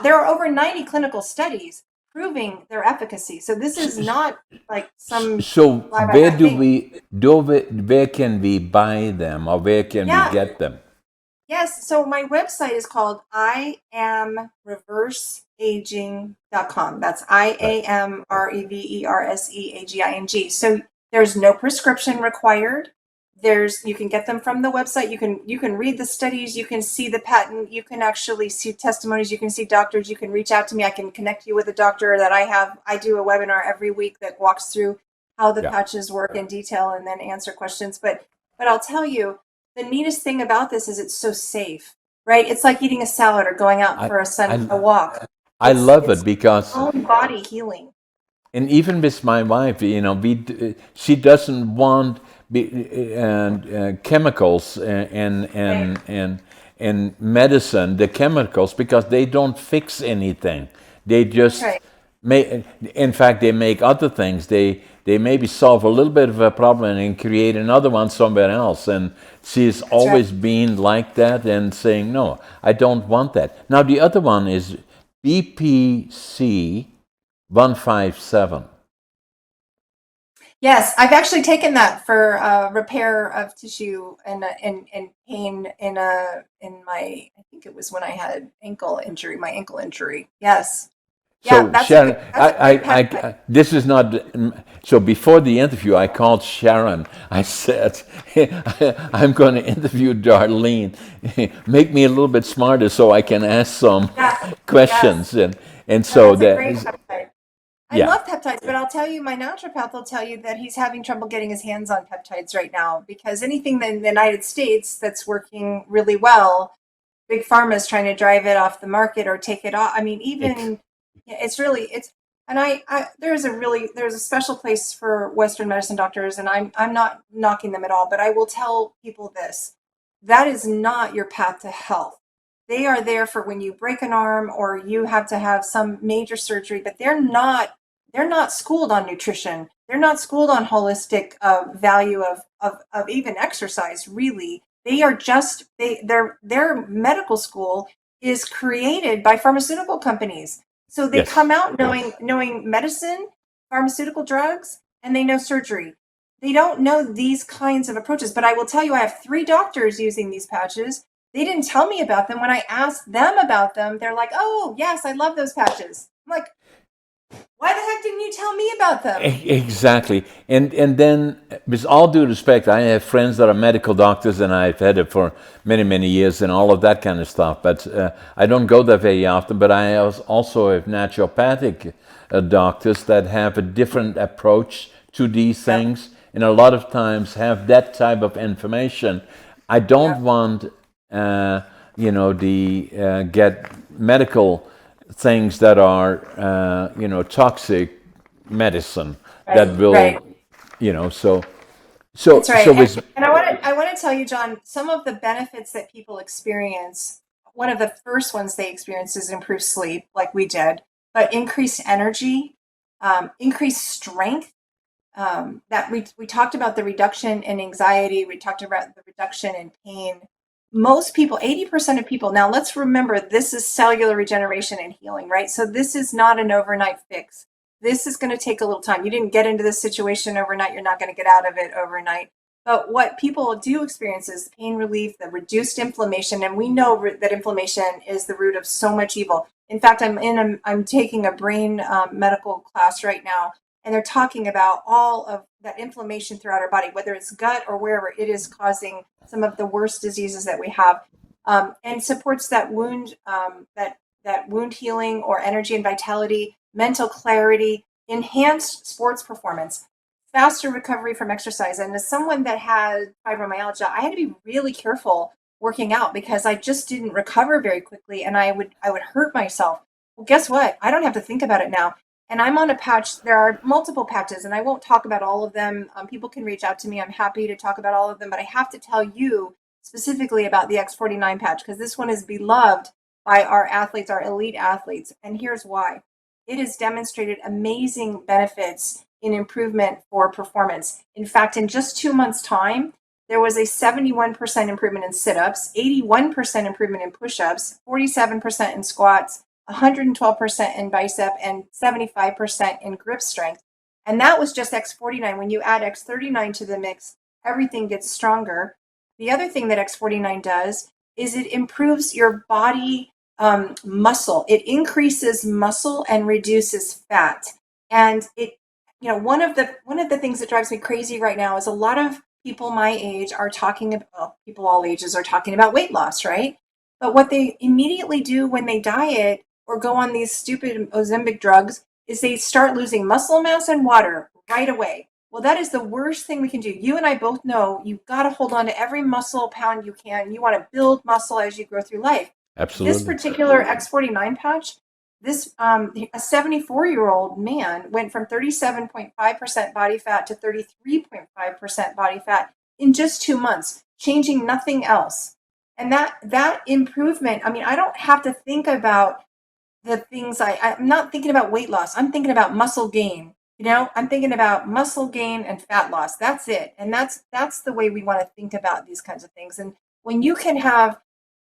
there are over 90 clinical studies proving their efficacy. So this is not like some so fly by where night do thing. we do we, where can we buy them or where can we Yeah. get them? Yes, so my website is called iamreverseaging.com. That's Right. IAMREVERSEAGING. So there's no prescription required. You can get them from the website. You can read the studies, you can see the patent, you can actually see testimonies, you can see doctors, you can reach out to me. I can connect you with a doctor that I do a webinar every week that walks through how the Yeah. patches work in detail and then answer questions. But I'll tell you, the neatest thing about this is it's so safe, right? It's like eating a salad or going out I for I a walk. I love it It's because, own body healing. and even with my wife, she doesn't want chemicals Right. and medicine, the chemicals, because they don't fix anything. They That's just right. make, in fact, they make other things. They maybe solve a little bit of a problem and create another one somewhere else. And she's That's right. always been like that and saying, no, I don't want that. Now, the other one is BPC 157. Yes, I've actually taken that for repair of tissue and pain in my, I think it was when I had my ankle injury. Yes. Yeah, So Sharon, that's a great peptide. this is not. So before the interview, I called Sharon. I said, I'm going to interview Darlene. Make me a little bit smarter so I can ask some Yes. questions. Yes. And No, so that's a that great is, peptide. I yeah, love peptides, but I'll tell you, my naturopath will tell you that he's having trouble getting his hands on peptides right now because anything in the United States that's working really well, Big Pharma is trying to drive it off the market or take it off. I mean, ex- even yeah, and there's a special place for Western medicine doctors, and I'm not knocking them at all, but I will tell people this: that is not your path to health. They are there for when you break an arm or you have to have some major surgery, but they're not schooled on nutrition. They're not schooled on holistic value of even exercise, really. They are just their medical school is created by pharmaceutical companies. So they yes. come out knowing medicine, pharmaceutical drugs, and they know surgery. They don't know these kinds of approaches. But I will tell you, I have 3 doctors using these patches. They didn't tell me about them. When I asked them about them, they're like, "Oh, yes, I love those patches." I'm like, "Why the heck didn't you tell me about them?" Exactly. And then, with all due respect, I have friends that are medical doctors, and I've had it for many, many years, and all of that kind of stuff. But I don't go there very often. But I also have naturopathic doctors that have a different approach to these Yep. things, and a lot of times have that type of information. I don't Yep. want, the get medical things that are, toxic medicine that Right. will, Right. so That's right. And, with and I want to tell you, John, some of the benefits that people experience, one of the first ones they experience is improved sleep, like we did, but increased energy. increased strength. That we talked about the reduction in anxiety. We talked about the reduction in pain. Most people, 80% of people, now let's remember this is cellular regeneration and healing, right? So this is not an overnight fix. This is going to take a little time. You didn't get into this situation overnight. You're not going to get out of it overnight. But what people do experience is pain relief, the reduced inflammation, and we know that inflammation is the root of so much evil. In fact, I'm taking a brain medical class right now, and they're talking about all of that inflammation throughout our body, whether it's gut or wherever it is causing some of the worst diseases that we have, and supports that wound, that wound healing or energy and vitality, mental clarity, enhanced sports performance, faster recovery from exercise. And as someone that had fibromyalgia, I had to be really careful working out because I just didn't recover very quickly, and I would hurt myself. Well, guess what? I don't have to think about it now. And I'm on a patch. There are multiple patches, and I won't talk about all of them. People can reach out to me. I'm happy to talk about all of them, but I have to tell you specifically about the X49 patch because this one is beloved by our athletes, our elite athletes. And here's why. It has demonstrated amazing benefits in improvement for performance. In fact, in just 2 months' time, there was a 71% improvement in sit-ups, 81% improvement in push-ups, 47% in squats, 112% in bicep, and 75% in grip strength. And that was just X49. When you add X39 to the mix, everything gets stronger. The other thing that X49 does is it improves your body muscle. It increases muscle and reduces fat. And it, one of the things that drives me crazy right now is a lot of people my age are talking about, well, people all ages are talking about weight loss, right? But what they immediately do when they diet or go on these stupid Ozempic drugs is they start losing muscle mass and water right away. Well, that is the worst thing we can do. You and I both know you've got to hold on to every muscle pound you can. You want to build muscle as you grow through life. This Absolutely. particular X49 patch, this a 74-year-old man went from 37.5% body fat to 33.5% body fat in just 2 months, changing nothing else. And that improvement, I mean, I don't have to think about the things I'm not thinking about weight loss. I'm thinking about muscle gain. I'm thinking about muscle gain and fat loss. That's it. And that's the way we want to think about these kinds of things. And when you can have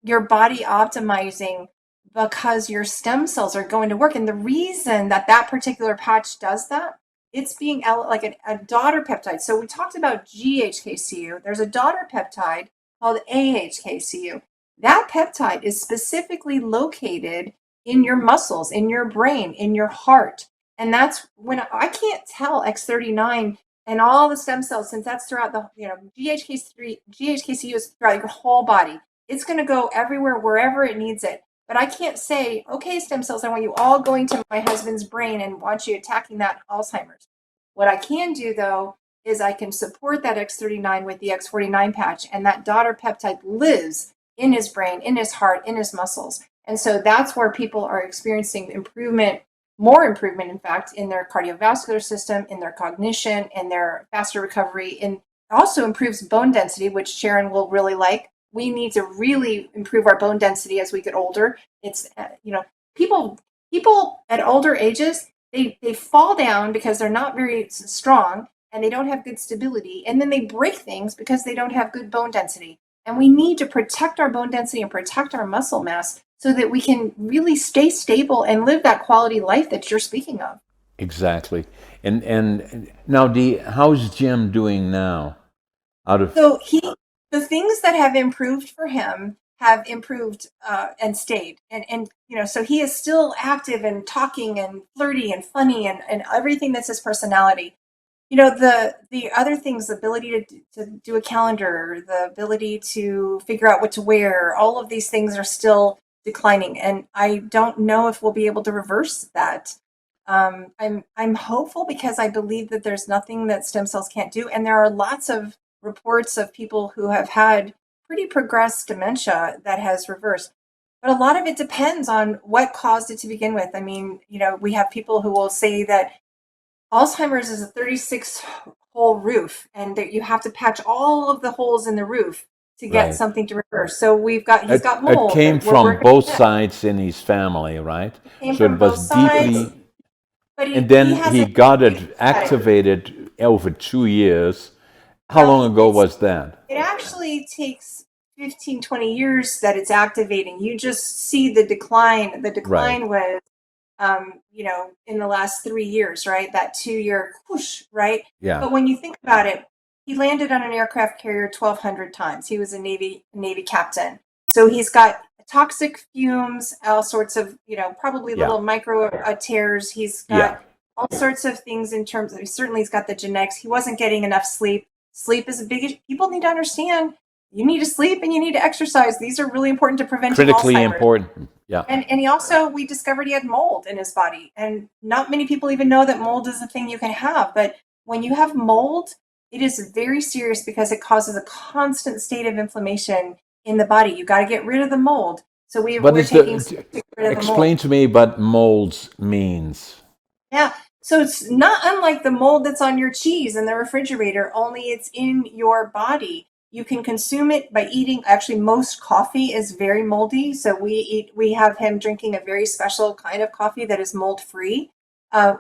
your body optimizing because your stem cells are going to work, and the reason that particular patch does that, it's being like a daughter peptide. So we talked about GHKCU. There's a daughter peptide called AHKCU. That peptide is specifically located in your muscles, in your brain, in your heart. And that's when I can't tell X39 and all the stem cells, since that's throughout the, GHKCU is throughout your whole body. It's going to go everywhere, wherever it needs it. But I can't say, okay, stem cells, I want you all going to my husband's brain and want you attacking that Alzheimer's. What I can do, though, is I can support that X39 with the X49 patch, and that daughter peptide lives in his brain, in his heart, in his muscles. And so that's where people are experiencing improvement, more improvement, in fact, in their cardiovascular system, in their cognition, in their faster recovery, and also improves bone density, which Sharon will really like. We need to really improve our bone density as we get older. It's, people at older ages, they fall down because they're not very strong and they don't have good stability. And then they break things because they don't have good bone density. And we need to protect our bone density and protect our muscle mass so that we can really stay stable and live that quality life that you're speaking of. Exactly. And now, how's Jim doing now? Out of So the things that have improved for him have improved and stayed. And so he is still active and talking and flirty and funny and everything that's his personality. The other things, the ability to do a calendar, the ability to figure out what to wear, all of these things are still declining. And I don't know if we'll be able to reverse that. I'm hopeful because I believe that there's nothing that stem cells can't do. And there are lots of reports of people who have had pretty progressed dementia that has reversed. But a lot of it depends on what caused it to begin with. I mean, we have people who will say that Alzheimer's is a 36-hole roof, and that you have to patch all of the holes in the roof to get right. something to reverse. So he's got It mold came that we're from working both with. sides in his family, right? Came So it from was both sides. deeply but And he then he hasn't. got it activated over 2 years. How Well, long ago was that? it actually takes 15, 20 years that it's activating. You just see the decline. The Right. decline was, in the last 3 years, right? That 2 year whoosh, right? Yeah. But when you think about it, he landed on an aircraft carrier 1,200 times. He was a Navy captain. So he's got toxic fumes, all sorts of, probably Yeah. little micro tears. He's Yeah. got all sorts of things in terms of, certainly he's got the genetics. He wasn't getting enough sleep. Sleep is a big issue. People need to understand you need to sleep and you need to exercise. These are really important to preventing Critically Alzheimer's. important. Yeah. And he also, we discovered he had mold in his body. And not many people even know that mold is a thing you can have. But when you have mold, it is very serious because it causes a constant state of inflammation in the body. You got to get rid of the mold. So What we're is taking steps to get rid of the mold. explain to me what molds means. Yeah. So it's not unlike the mold that's on your cheese in the refrigerator, only it's in your body. You can consume it by eating. Actually, most coffee is very moldy. So we have him drinking a very special kind of coffee that is mold free.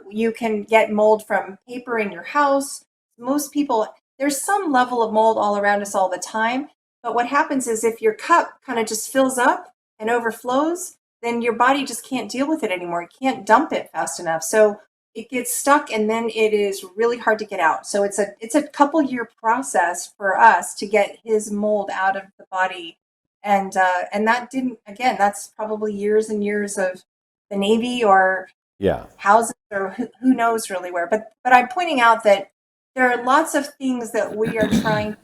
You can get mold from paper in your house. Most people, there's some level of mold all around us all the time. But what happens is if your cup kind of just fills up and overflows, then your body just can't deal with it anymore. It can't dump it fast enough. So it gets stuck and then it is really hard to get out. So it's a couple year process for us to get his mold out of the body. And that didn't, again, that's probably years and years of the Navy or Yeah. houses or who knows really where. But I'm pointing out that there are lots of things that we are trying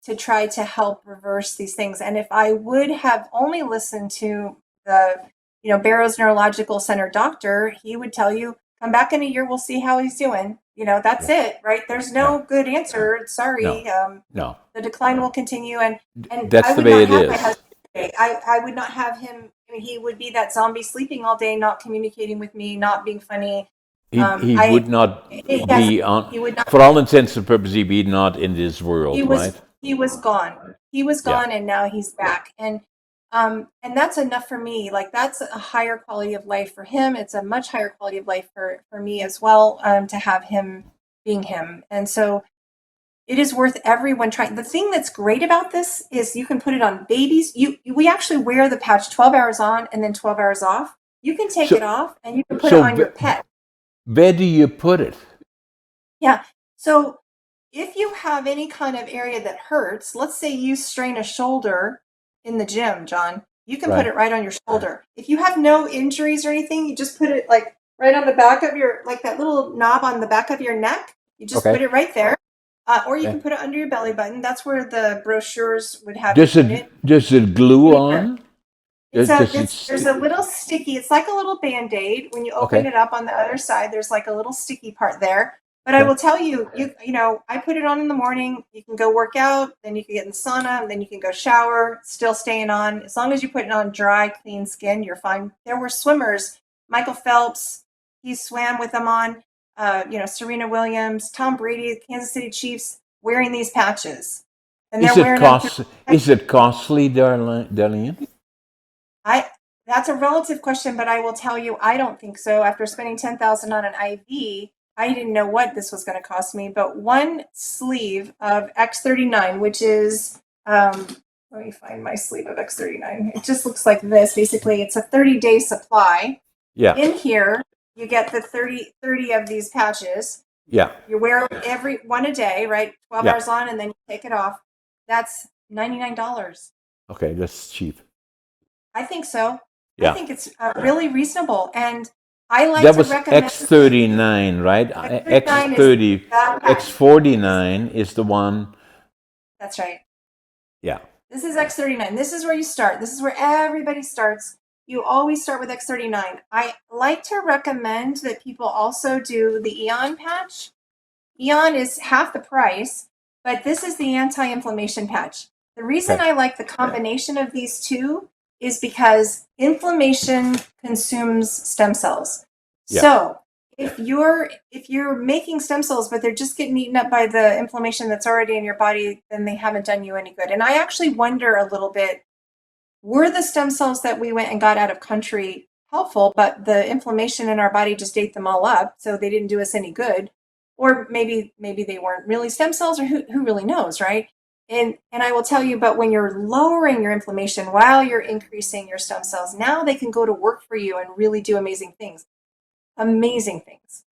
to try to help reverse these things. And if I would have only listened to the, Barrows Neurological Center doctor, he would tell you, come back in a year, we'll see how he's doing. That's it, right? There's no good answer. Sorry. No. The decline will continue. And That's I the would way not it have my is. husband today. I would not have him. I mean, he would be that zombie sleeping all day, not communicating with me, not being funny. He would not Yes, be on, he would not. for all intents and purposes, he'd be not in this world, right? He was gone. He was Yeah. gone, and now he's back. And that's enough for me. Like, that's a higher quality of life for him. It's a much higher quality of life for me as well, to have him being him. And so it is worth everyone trying. The thing that's great about this is you can put it on babies. We actually wear the patch 12 hours on and then 12 hours off. You can take it off and you can put it on your pet. Where do you put it? Yeah. So if you have any kind of area that hurts, let's say you strain a shoulder in the gym, John, you can put it right on your shoulder. If you have no injuries or anything, you just put it like right on the back of your, like that little knob on the back of your neck. You just put it right there. Or you can put it under your belly button. That's where the brochures would have Does it glue on? There's a little sticky. It's like a little Band-Aid. When you open it up on the other side, there's like a little sticky part there. But I will tell you, I put it on in the morning. You can go work out, then you can get in the sauna, and then you can go shower, still staying on. As long as you put it on dry, clean skin, you're fine. There were swimmers, Michael Phelps, he swam with them on, Serena Williams, Tom Brady, Kansas City Chiefs, wearing these patches. And they're wearing them. Is it costly, Darlene? That's a relative question, but I will tell you, I don't think so. After spending $10,000 on an IV, I didn't know what this was going to cost me. But one sleeve of X39, which is, let me find my sleeve of X39. It just looks like this. Basically, it's a 30-day supply. Yeah. In here, you get the 30 of these patches. Yeah. You wear every one a day, right? 12 hours on, and then you take it off. That's $99. Okay, that's cheap. I think so. Yeah. I think it's really reasonable. And I like that to was recommend X39, right? X39 X49 is the one. That's right. Yeah. This is X39. This is where you start. This is where everybody starts. You always start with X39. I like to recommend that people also do the Eon patch. Eon is half the price, but this is the anti-inflammation patch. The reason I like the combination of these two is because inflammation consumes stem cells. Yeah. So if you're making stem cells, but they're just getting eaten up by the inflammation that's already in your body, then they haven't done you any good. And I actually wonder a little bit, were the stem cells that we went and got out of country helpful, but the inflammation in our body just ate them all up, so they didn't do us any good. Or maybe they weren't really stem cells, or who really knows, right? And I will tell you, but when you're lowering your inflammation while you're increasing your stem cells, now they can go to work for you and really do amazing things. Amazing things.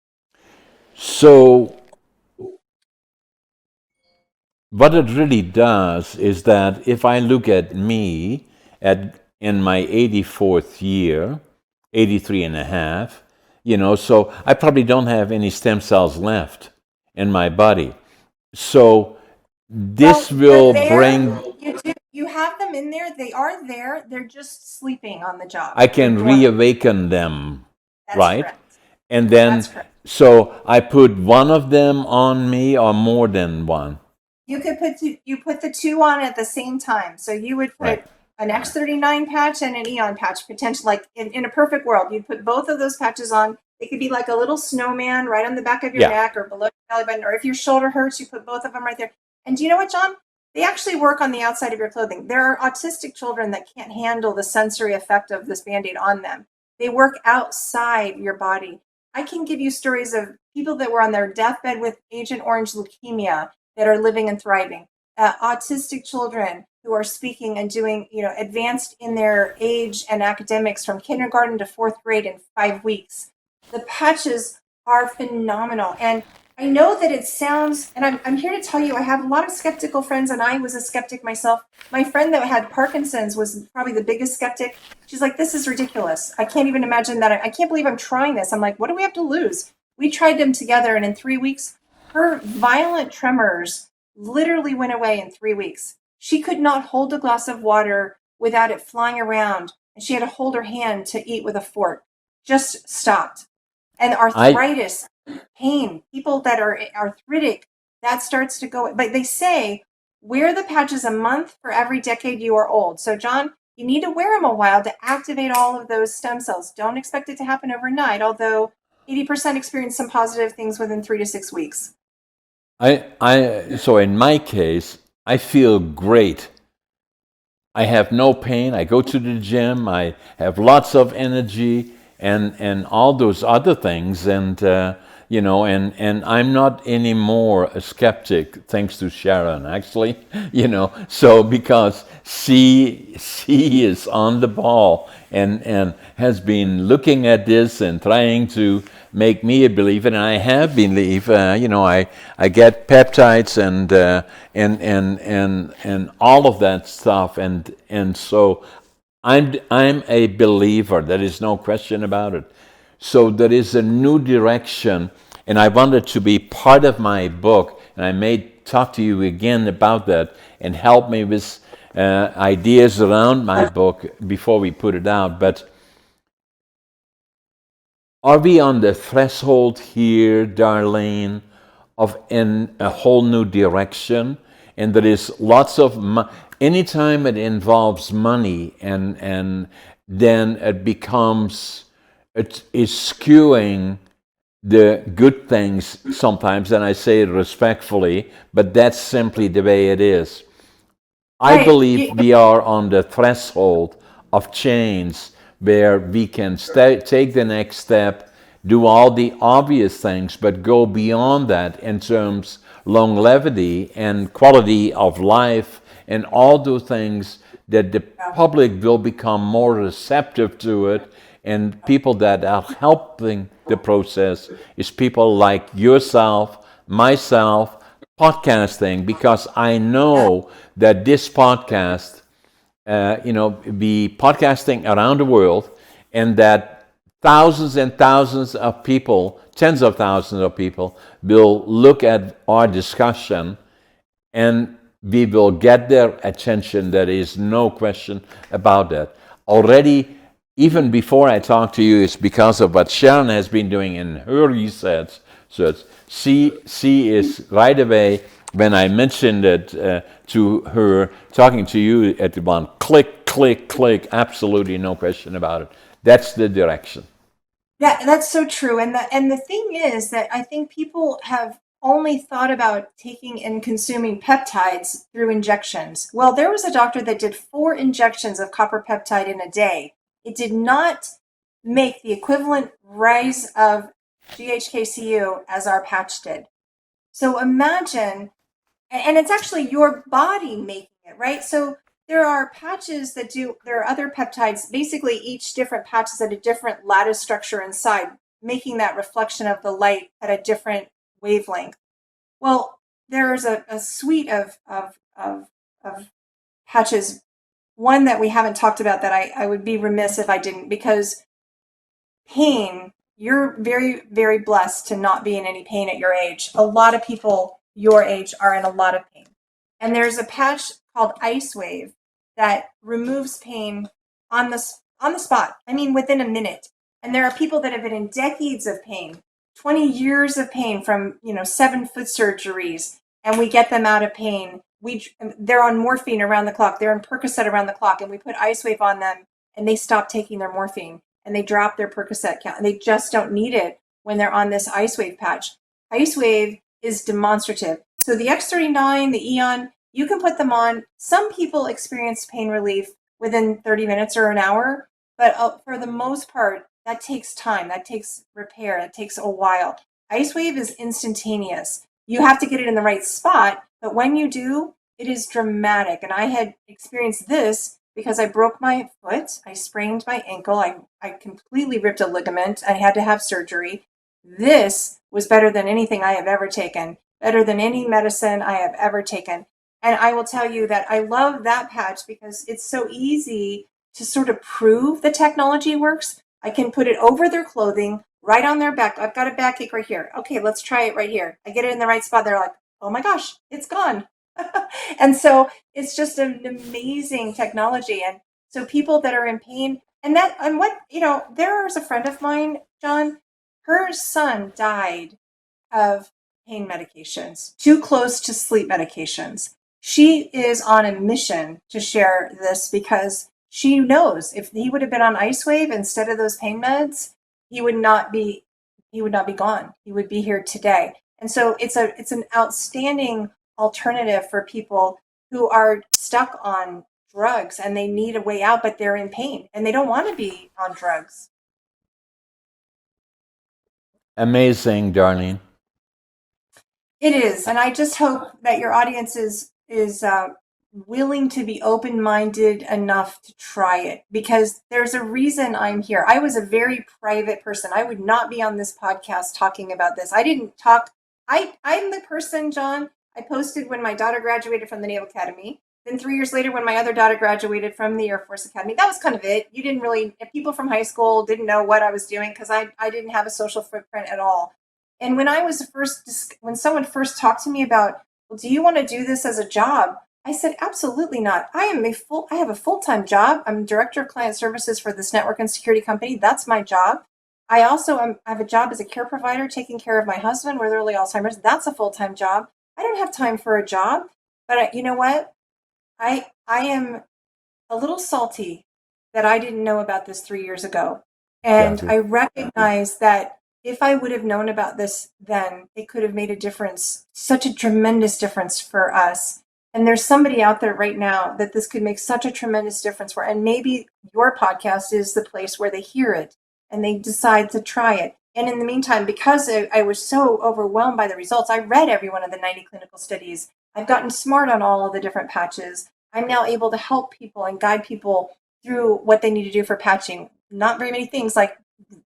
So what it really does is that if I look at me in my 84th year, 83 and a half, so I probably don't have any stem cells left in my body. So this will bring, You have them in there. They are there. They're just sleeping on the job. I can reawaken them, That's right? correct. And then, That's correct. so I put one of them on me or more than one. You could put the two on at the same time. So you would put Right. an X39 patch and an Eon patch, potentially. Like in a perfect world, you'd put both of those patches on. It could be like a little snowman right on the back of your Yeah. neck or below your belly button, or if your shoulder hurts, you put both of them right there. And do you know what, John? They actually work on the outside of your clothing. There are autistic children that can't handle the sensory effect of this Band-Aid on them. They work outside your body. I can give you stories of people that were on their deathbed with Agent Orange leukemia that are living and thriving. Autistic children who are speaking and doing, advanced in their age and academics from kindergarten to fourth grade in 5 weeks. The patches are phenomenal. And I know that it sounds, and I'm here to tell you, I have a lot of skeptical friends, and I was a skeptic myself. My friend that had Parkinson's was probably the biggest skeptic. She's like, this is ridiculous. I can't even imagine that. I can't believe I'm trying this. I'm like, what do we have to lose? We tried them together, and in 3 weeks, her violent tremors literally went away in 3 weeks. She could not hold a glass of water without it flying around, and she had to hold her hand to eat with a fork. Just stopped. And arthritis, pain, people that are arthritic, that starts to go. But they say wear the patches a month for every decade you are old. So, John, you need to wear them a while to activate all of those stem cells. Don't expect it to happen overnight, although 80% experience some positive things within 3 to 6 weeks. So in my case, I feel great. I have no pain. I go to the gym. I have lots of energy and all those other things. And, and I'm not anymore a skeptic, thanks to Sharon, actually, so because she is on the ball and has been looking at this and trying to make me a believer, and I have believed. I get peptides and all of that stuff, and so I'm a believer. There is no question about it. So there is a new direction, and I wanted to be part of my book, and I may talk to you again about that and help me with ideas around my book before we put it out. But are we on the threshold here, Darlene, of in a whole new direction? And there is lots of anytime it involves money, and then it is skewing the good things sometimes, and I say it respectfully, but that's simply the way it is. I believe we are on the threshold of change where we can take the next step, do all the obvious things, but go beyond that in terms longevity and quality of life and all those things that the public will become more receptive to it. And people that are helping the process is people like yourself, myself, podcasting, because I know that this podcast, be podcasting around the world, and that thousands and thousands of people, tens of thousands of people, will look at our discussion, and we will get their attention. There is no question about that. Already, even before I talk to you, it's because of what Sharon has been doing in her research. So she is right away, when I mentioned it to her, talking to you at the one, click, click, click, absolutely no question about it. That's the direction. Yeah, that's so true. And the thing is that I think people have only thought about taking and consuming peptides through injections. Well, there was a doctor that did 4 injections of copper peptide in a day. It did not make the equivalent rise of GHKCU as our patch did. So imagine, and it's actually your body making it, right? So there are patches that there are other peptides, basically each different patch is at a different lattice structure inside, making that reflection of the light at a different wavelength. Well, there's a suite of patches. One that we haven't talked about that I would be remiss if I didn't, because pain, you're very, very blessed to not be in any pain at your age. A lot of people your age are in a lot of pain. And there's a patch called HyeWave that removes pain on the spot. I mean, within a minute. And there are people that have been in decades of pain, 20 years of pain from, 7-foot surgeries, and we get them out of pain. They're on morphine around the clock. They're on Percocet around the clock, and we put HyeWave on them, and they stop taking their morphine, and they drop their Percocet count, and they just don't need it when they're on this HyeWave patch. HyeWave is demonstrative. So the X39, the Eon, you can put them on. Some people experience pain relief within 30 minutes or an hour, but for the most part, that takes time. That takes repair. It takes a while. HyeWave is instantaneous. You have to get it in the right spot, but when you do, it is dramatic. And I had experienced this because I broke my foot. I sprained my ankle. I completely ripped a ligament. I had to have surgery. This was better than anything I have ever taken, better than any medicine I have ever taken. And I will tell you that I love that patch because it's so easy to sort of prove the technology works. I can put it over their clothing, right on their back. I've got a backache right here. Okay, let's try it right here. I get it in the right spot. They're like, oh my gosh, it's gone. And so it's just an amazing technology. And so people that are in pain, there's a friend of mine, John, her son died of pain medications, too close to sleep medications. She is on a mission to share this because she knows if he would have been on HyeWave instead of those pain meds, he would not be gone. He would be here today. And so it's an outstanding alternative for people who are stuck on drugs and they need a way out, but they're in pain and they don't want to be on drugs. Amazing, Darlene. It is, and I just hope that your audience is willing to be open-minded enough to try it, because there's a reason I'm here. I was a very private person. I would not be on this podcast talking about this. I didn't talk. I'm the person, John, I posted when my daughter graduated from the Naval Academy. Then 3 years later, when my other daughter graduated from the Air Force Academy, that was kind of it. You didn't really, people from high school didn't know what I was doing because I didn't have a social footprint at all. And when someone first talked to me about, well, do you want to do this as a job? I said, absolutely not. I have a full-time job. I'm director of client services for this network and security company. That's my job. I have a job as a care provider, taking care of my husband with early Alzheimer's. That's a full-time job. I don't have time for a job, but you know what? I am a little salty that I didn't know about this 3 years ago. And Gotcha. I recognize that if I would have known about this then, it could have made a difference, such a tremendous difference for us. And there's somebody out there right now that this could make such a tremendous difference for. And maybe your podcast is the place where they hear it and they decide to try it. And in the meantime, because I was so overwhelmed by the results, I read every one of the 90 clinical studies. I've gotten smart on all of the different patches. I'm now able to help people and guide people through what they need to do for patching. Not very many things, like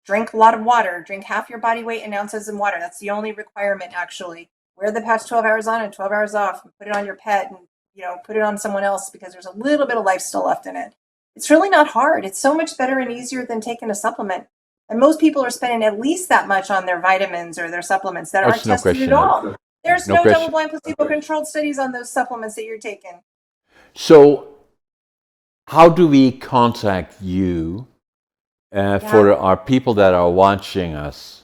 drink a lot of water, drink half your body weight in ounces in water. That's the only requirement, actually. Wear the patch 12 hours on and 12 hours off, and put it on your pet and put it on someone else, because there's a little bit of life still left in it. It's really not hard. It's so much better and easier than taking a supplement. And most people are spending at least that much on their vitamins or their supplements that aren't There's no tested at question. all. There's No no question. double-blind placebo-controlled studies on those supplements that you're taking. So, how do we contact you for our people that are watching us?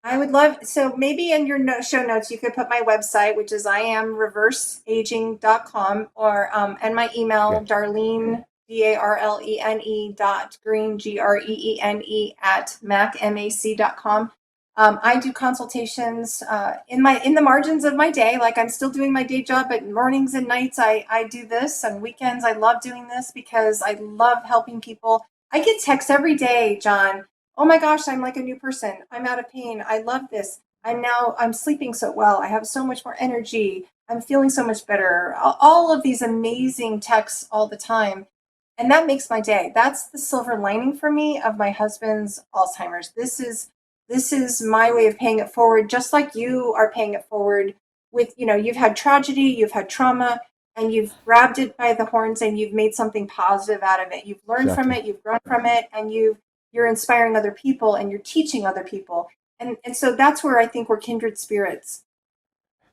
I would love, so maybe in your show notes, you could put my website, which is iamreverseaging.com, or, and my email, Okay. Darlene, Darlene.Greene, Greene, at mac.com. I do consultations in the margins of my day. Like, I'm still doing my day job, but mornings and nights I do this, and weekends I love doing this because I love helping people. I get texts every day, John, oh my gosh, I'm like a new person. I'm out of pain. I love this. I'm sleeping so well. I have so much more energy. I'm feeling so much better. All of these amazing texts all the time. And that makes my day. That's the silver lining for me of my husband's Alzheimer's. This is my way of paying it forward, just like you are paying it forward with, you've had tragedy, you've had trauma, and you've grabbed it by the horns and you've made something positive out of it. You've learned from Exactly. it, you've grown from it, and you're inspiring other people and you're teaching other people. And so that's where I think we're kindred spirits.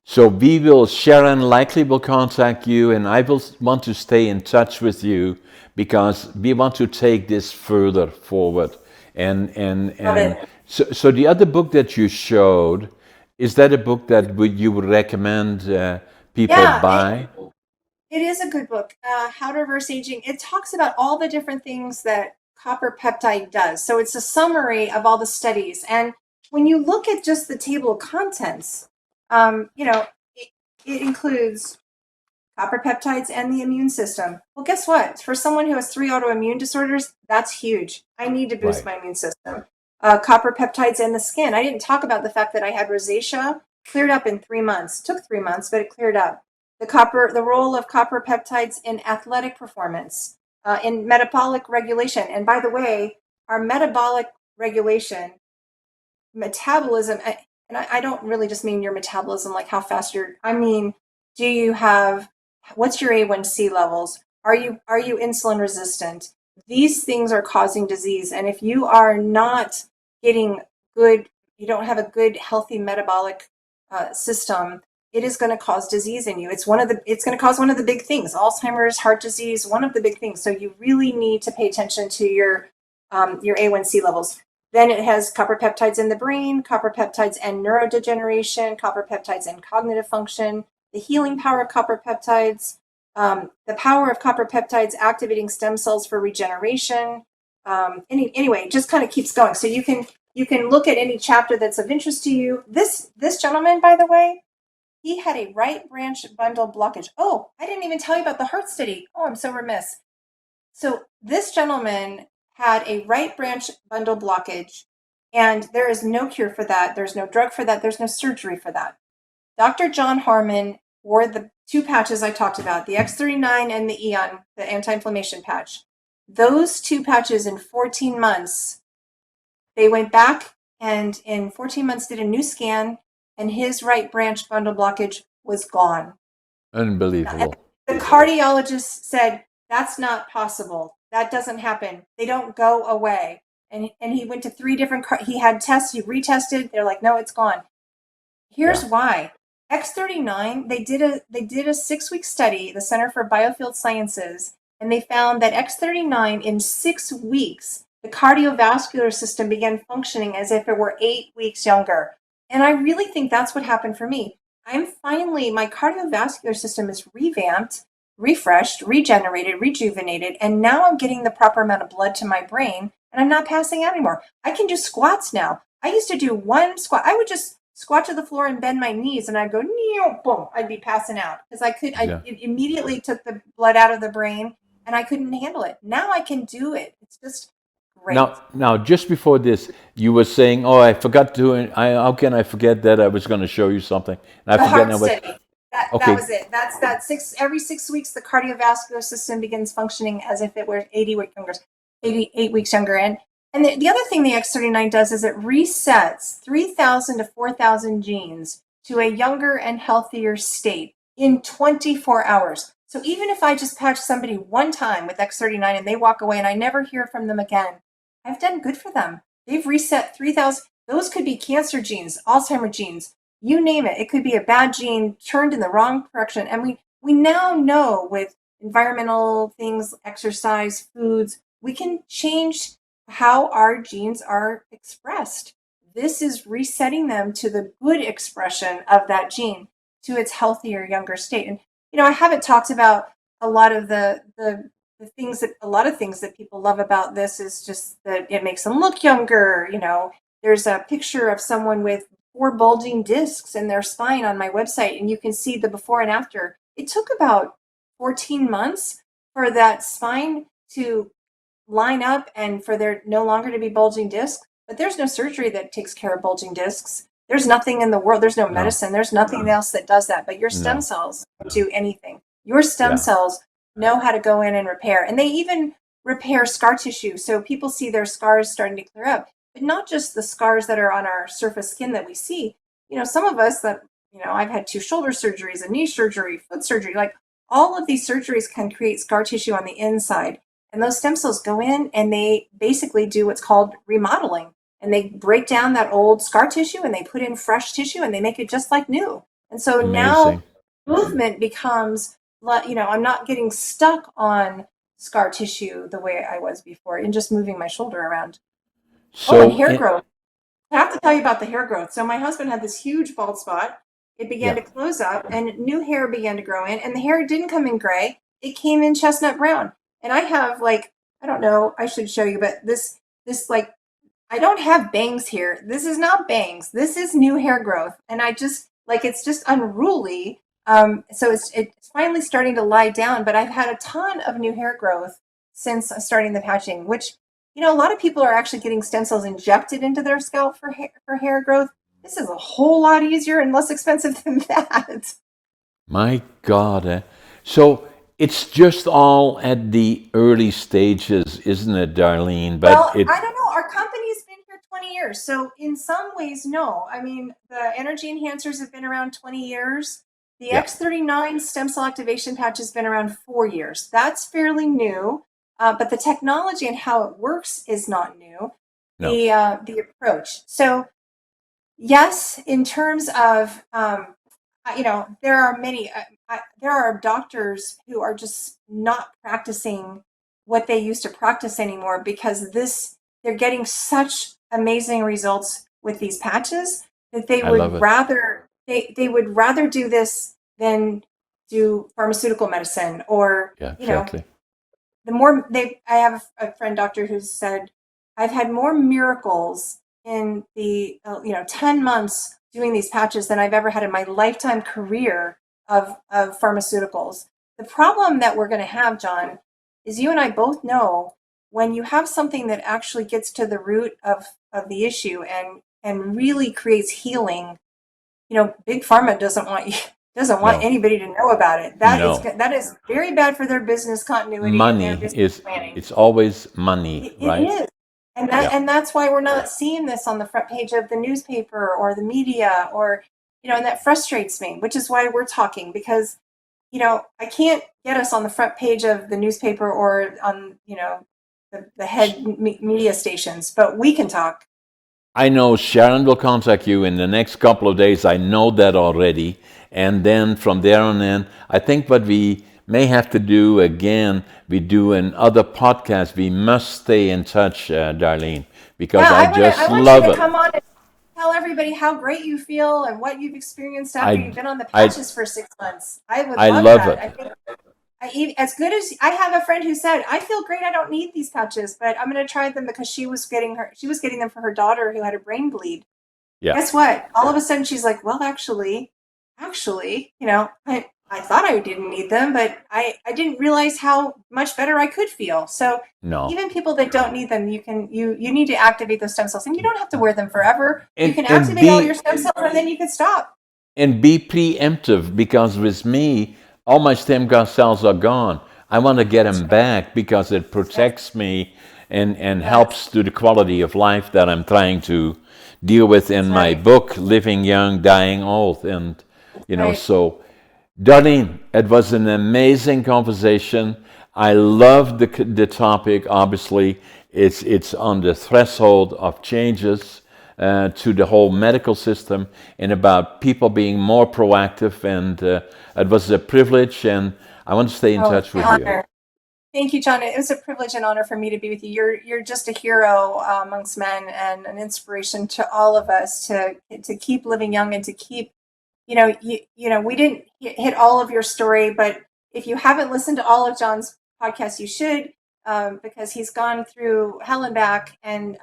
So we will, Sharon likely will contact you, and I will want to stay in touch with you because we want to take this further forward. Love And it. so the other book that you showed, is that a book that you would recommend people Yeah, buy? it is a good book. How to Reverse Aging. It talks about all the different things that copper peptide does. So it's a summary of all the studies. And when you look at just the table of contents, it includes copper peptides and the immune system. Well, guess what? For someone who has 3 autoimmune disorders, that's huge. I need to boost Right. my immune system. Copper peptides in the skin. I didn't talk about the fact that I had rosacea, cleared up in 3 months. Took 3 months, but it cleared up. The role of copper peptides in athletic performance, in metabolic regulation. And by the way, our metabolic regulation, metabolism, and I don't really just mean your metabolism, like how fast I mean, do you have, what's your A1C levels? Are you insulin resistant? These things are causing disease. And if you are not getting good, you don't have a good, healthy metabolic system, it is going to cause disease in you. It's going to cause one of the big things, Alzheimer's, heart disease, one of the big things. So you really need to pay attention to your A1C levels. Then it has copper peptides in the brain, copper peptides and neurodegeneration, copper peptides and cognitive function, the healing power of copper peptides, the power of copper peptides activating stem cells for regeneration. Anyway, it just kind of keeps going. So you can look at any chapter that's of interest to you. This gentleman, by the way, he had a right branch bundle blockage. Oh, I didn't even tell you about the heart study. Oh, I'm so remiss. So this gentleman had a right branch bundle blockage, and there is no cure for that. There's no drug for that. There's no surgery for that. Dr. John Harmon wore the two patches I talked about, the X39 and the Eon, the anti-inflammation patch. Those two patches in 14 months, they went back and in 14 months did a new scan, and his right branch bundle blockage was gone. Unbelievable. The cardiologist said, that's not possible. That doesn't happen. They don't go away. And he went to three different, he had tests, he retested. They're like, no, it's gone. Here's Yeah. why. X39, they did a 6-week study, the Center for Biofield Sciences, and they found that X39 in 6 weeks, the cardiovascular system began functioning as if it were 8 weeks younger. And I really think that's what happened for me. My cardiovascular system is revamped, refreshed, regenerated, rejuvenated, and now I'm getting the proper amount of blood to my brain and I'm not passing out anymore. I can do squats now. I used to do one squat. I would just squat to the floor and bend my knees and I'd go, boom, I'd be passing out because Yeah. it immediately took the blood out of the brain and I couldn't handle it. Now I can do it. It's just great. Now, just before this, you were saying, "Oh, I forgot to. How can I forget that I was going to show you something?" And I The forget heart now what. study. That Okay. was it. That's that every 6 weeks the cardiovascular system begins functioning as if it were 88 weeks younger. And the other thing the X39 does is it resets 3,000 to 4,000 genes to a younger and healthier state in 24 hours. So even if I just patch somebody one time with X39 and they walk away and I never hear from them again, I've done good for them. They've reset 3,000. Those could be cancer genes, Alzheimer's genes, you name it. It could be a bad gene turned in the wrong direction. And we now know with environmental things, exercise, foods, we can change how our genes are expressed. This is resetting them to the good expression of that gene to its healthier, younger state. And I haven't talked about a lot of the things that a lot of things that people love about this is just that it makes them look younger. There's a picture of someone with 4 bulging discs in their spine on my website, and you can see the before and after. It took about 14 months for that spine to line up and for there no longer to be bulging discs. but there's no surgery that takes care of bulging discs. There's nothing in the world. There's no No. medicine. There's nothing else that does that. But your stem No. cells do anything. Your stem Yeah. cells know how to go in and repair, and they even repair scar tissue. So people see their scars starting to clear up, but not just the scars that are on our surface skin that we see. Some of us that, I've had 2 shoulder surgeries, a knee surgery, foot surgery, like all of these surgeries can create scar tissue on the inside. And those stem cells go in and they basically do what's called remodeling. And they break down that old scar tissue and they put in fresh tissue and they make it just like new. And so now Amazing. movement becomes, I'm not getting stuck on scar tissue the way I was before and just moving my shoulder around. And So, hair growth. I have to tell you about the hair growth. So my husband had this huge bald spot. It began yeah. to close up and new hair began to grow in, and the hair didn't come in gray. It came in chestnut brown. And I have I don't know, I should show you, but this I don't have bangs here. This is not bangs. This is new hair growth. And I just it's just unruly. So it's finally starting to lie down, but I've had a ton of new hair growth since starting the patching, which, a lot of people are actually getting stem cells injected into their scalp for hair growth. This is a whole lot easier and less expensive than that. My God. So it's just all at the early stages, isn't it, Darlene? But Well, I don't know. Our company's been here 20 years. So in some ways, no. I mean, the energy enhancers have been around 20 years. The yeah, X39 stem cell activation patch has been around 4 years. That's fairly new, but the technology and how it works is not new. no, The approach. So yes, in terms of there are many. There are doctors who are just not practicing what they used to practice anymore because they're getting such amazing results with these patches that I love it. they would rather do this than do pharmaceutical Yeah, medicine or exactly. I have a friend doctor who said, I've had more miracles in the 10 months doing these patches than I've ever had in my lifetime career of pharmaceuticals. The problem that we're going to have, John, is you and I both know when you have something that actually gets to the root of the issue and really creates healing, big pharma doesn't want No, anybody to know about it. no. That is very bad for their business continuity and their Money business is, planning. it's always money, It right? is. Yeah. And that's why we're not seeing this on the front page of the newspaper or the media or and that frustrates me, which is why we're talking because I can't get us on the front page of the newspaper or on the head media stations, but we can talk. I know Sharon will contact you in the next couple of days. I know that already. And then from there on in, I think what we may have to do again, we do another podcast. We must stay in touch, Darlene, because Yeah, I I just want you love to it. come on and tell everybody how great you feel and what you've experienced after I, you've been on the I, patches for 6 months. I would I love love that. it. I think as good as I have a friend who said, I feel great. I don't need these patches, but I'm going to try them because she was getting them for her daughter who had a brain bleed. Yeah. Guess what? All of a sudden she's like, well, actually, I thought I didn't need them, but I didn't realize how much better I could feel. So No. even people that don't need them, you need to activate those stem cells, and you don't have to wear them forever. You And can and activate all your be stem cells, and then you can stop. and be preemptive because with me, all my stem cells are gone. I want to get That's them right. back because it Yes. protects me and Yes. helps to the quality of life that I'm trying to deal with in That's my right. book, Living Young, Dying Old. And, That's right. so, Darlene, it was an amazing conversation. I love the topic. Obviously, it's on the threshold of changes to the whole medical system and about people being more proactive. And it was a privilege, and I want to stay in Oh, touch it's an with you. honor. Thank you, John. It was a privilege and honor for me to be with you. You're just a hero amongst men and an inspiration to all of us to keep living young and to keep we didn't hit all of your story, but if you haven't listened to all of John's podcasts, you should, because he's gone through hell and back and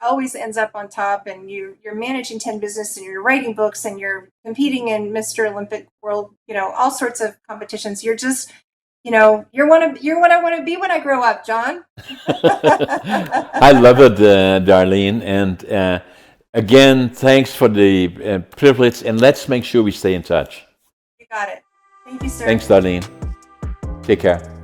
always ends up on top. And you're managing 10 business and you're writing books and you're competing in Mr. Olympic World, all sorts of competitions. you're what I want to be when I grow up, John. I love it, Darlene. And again, thanks for the privilege. And let's make sure we stay in touch. You got it. Thank you, sir. Thanks, Darlene. Take care.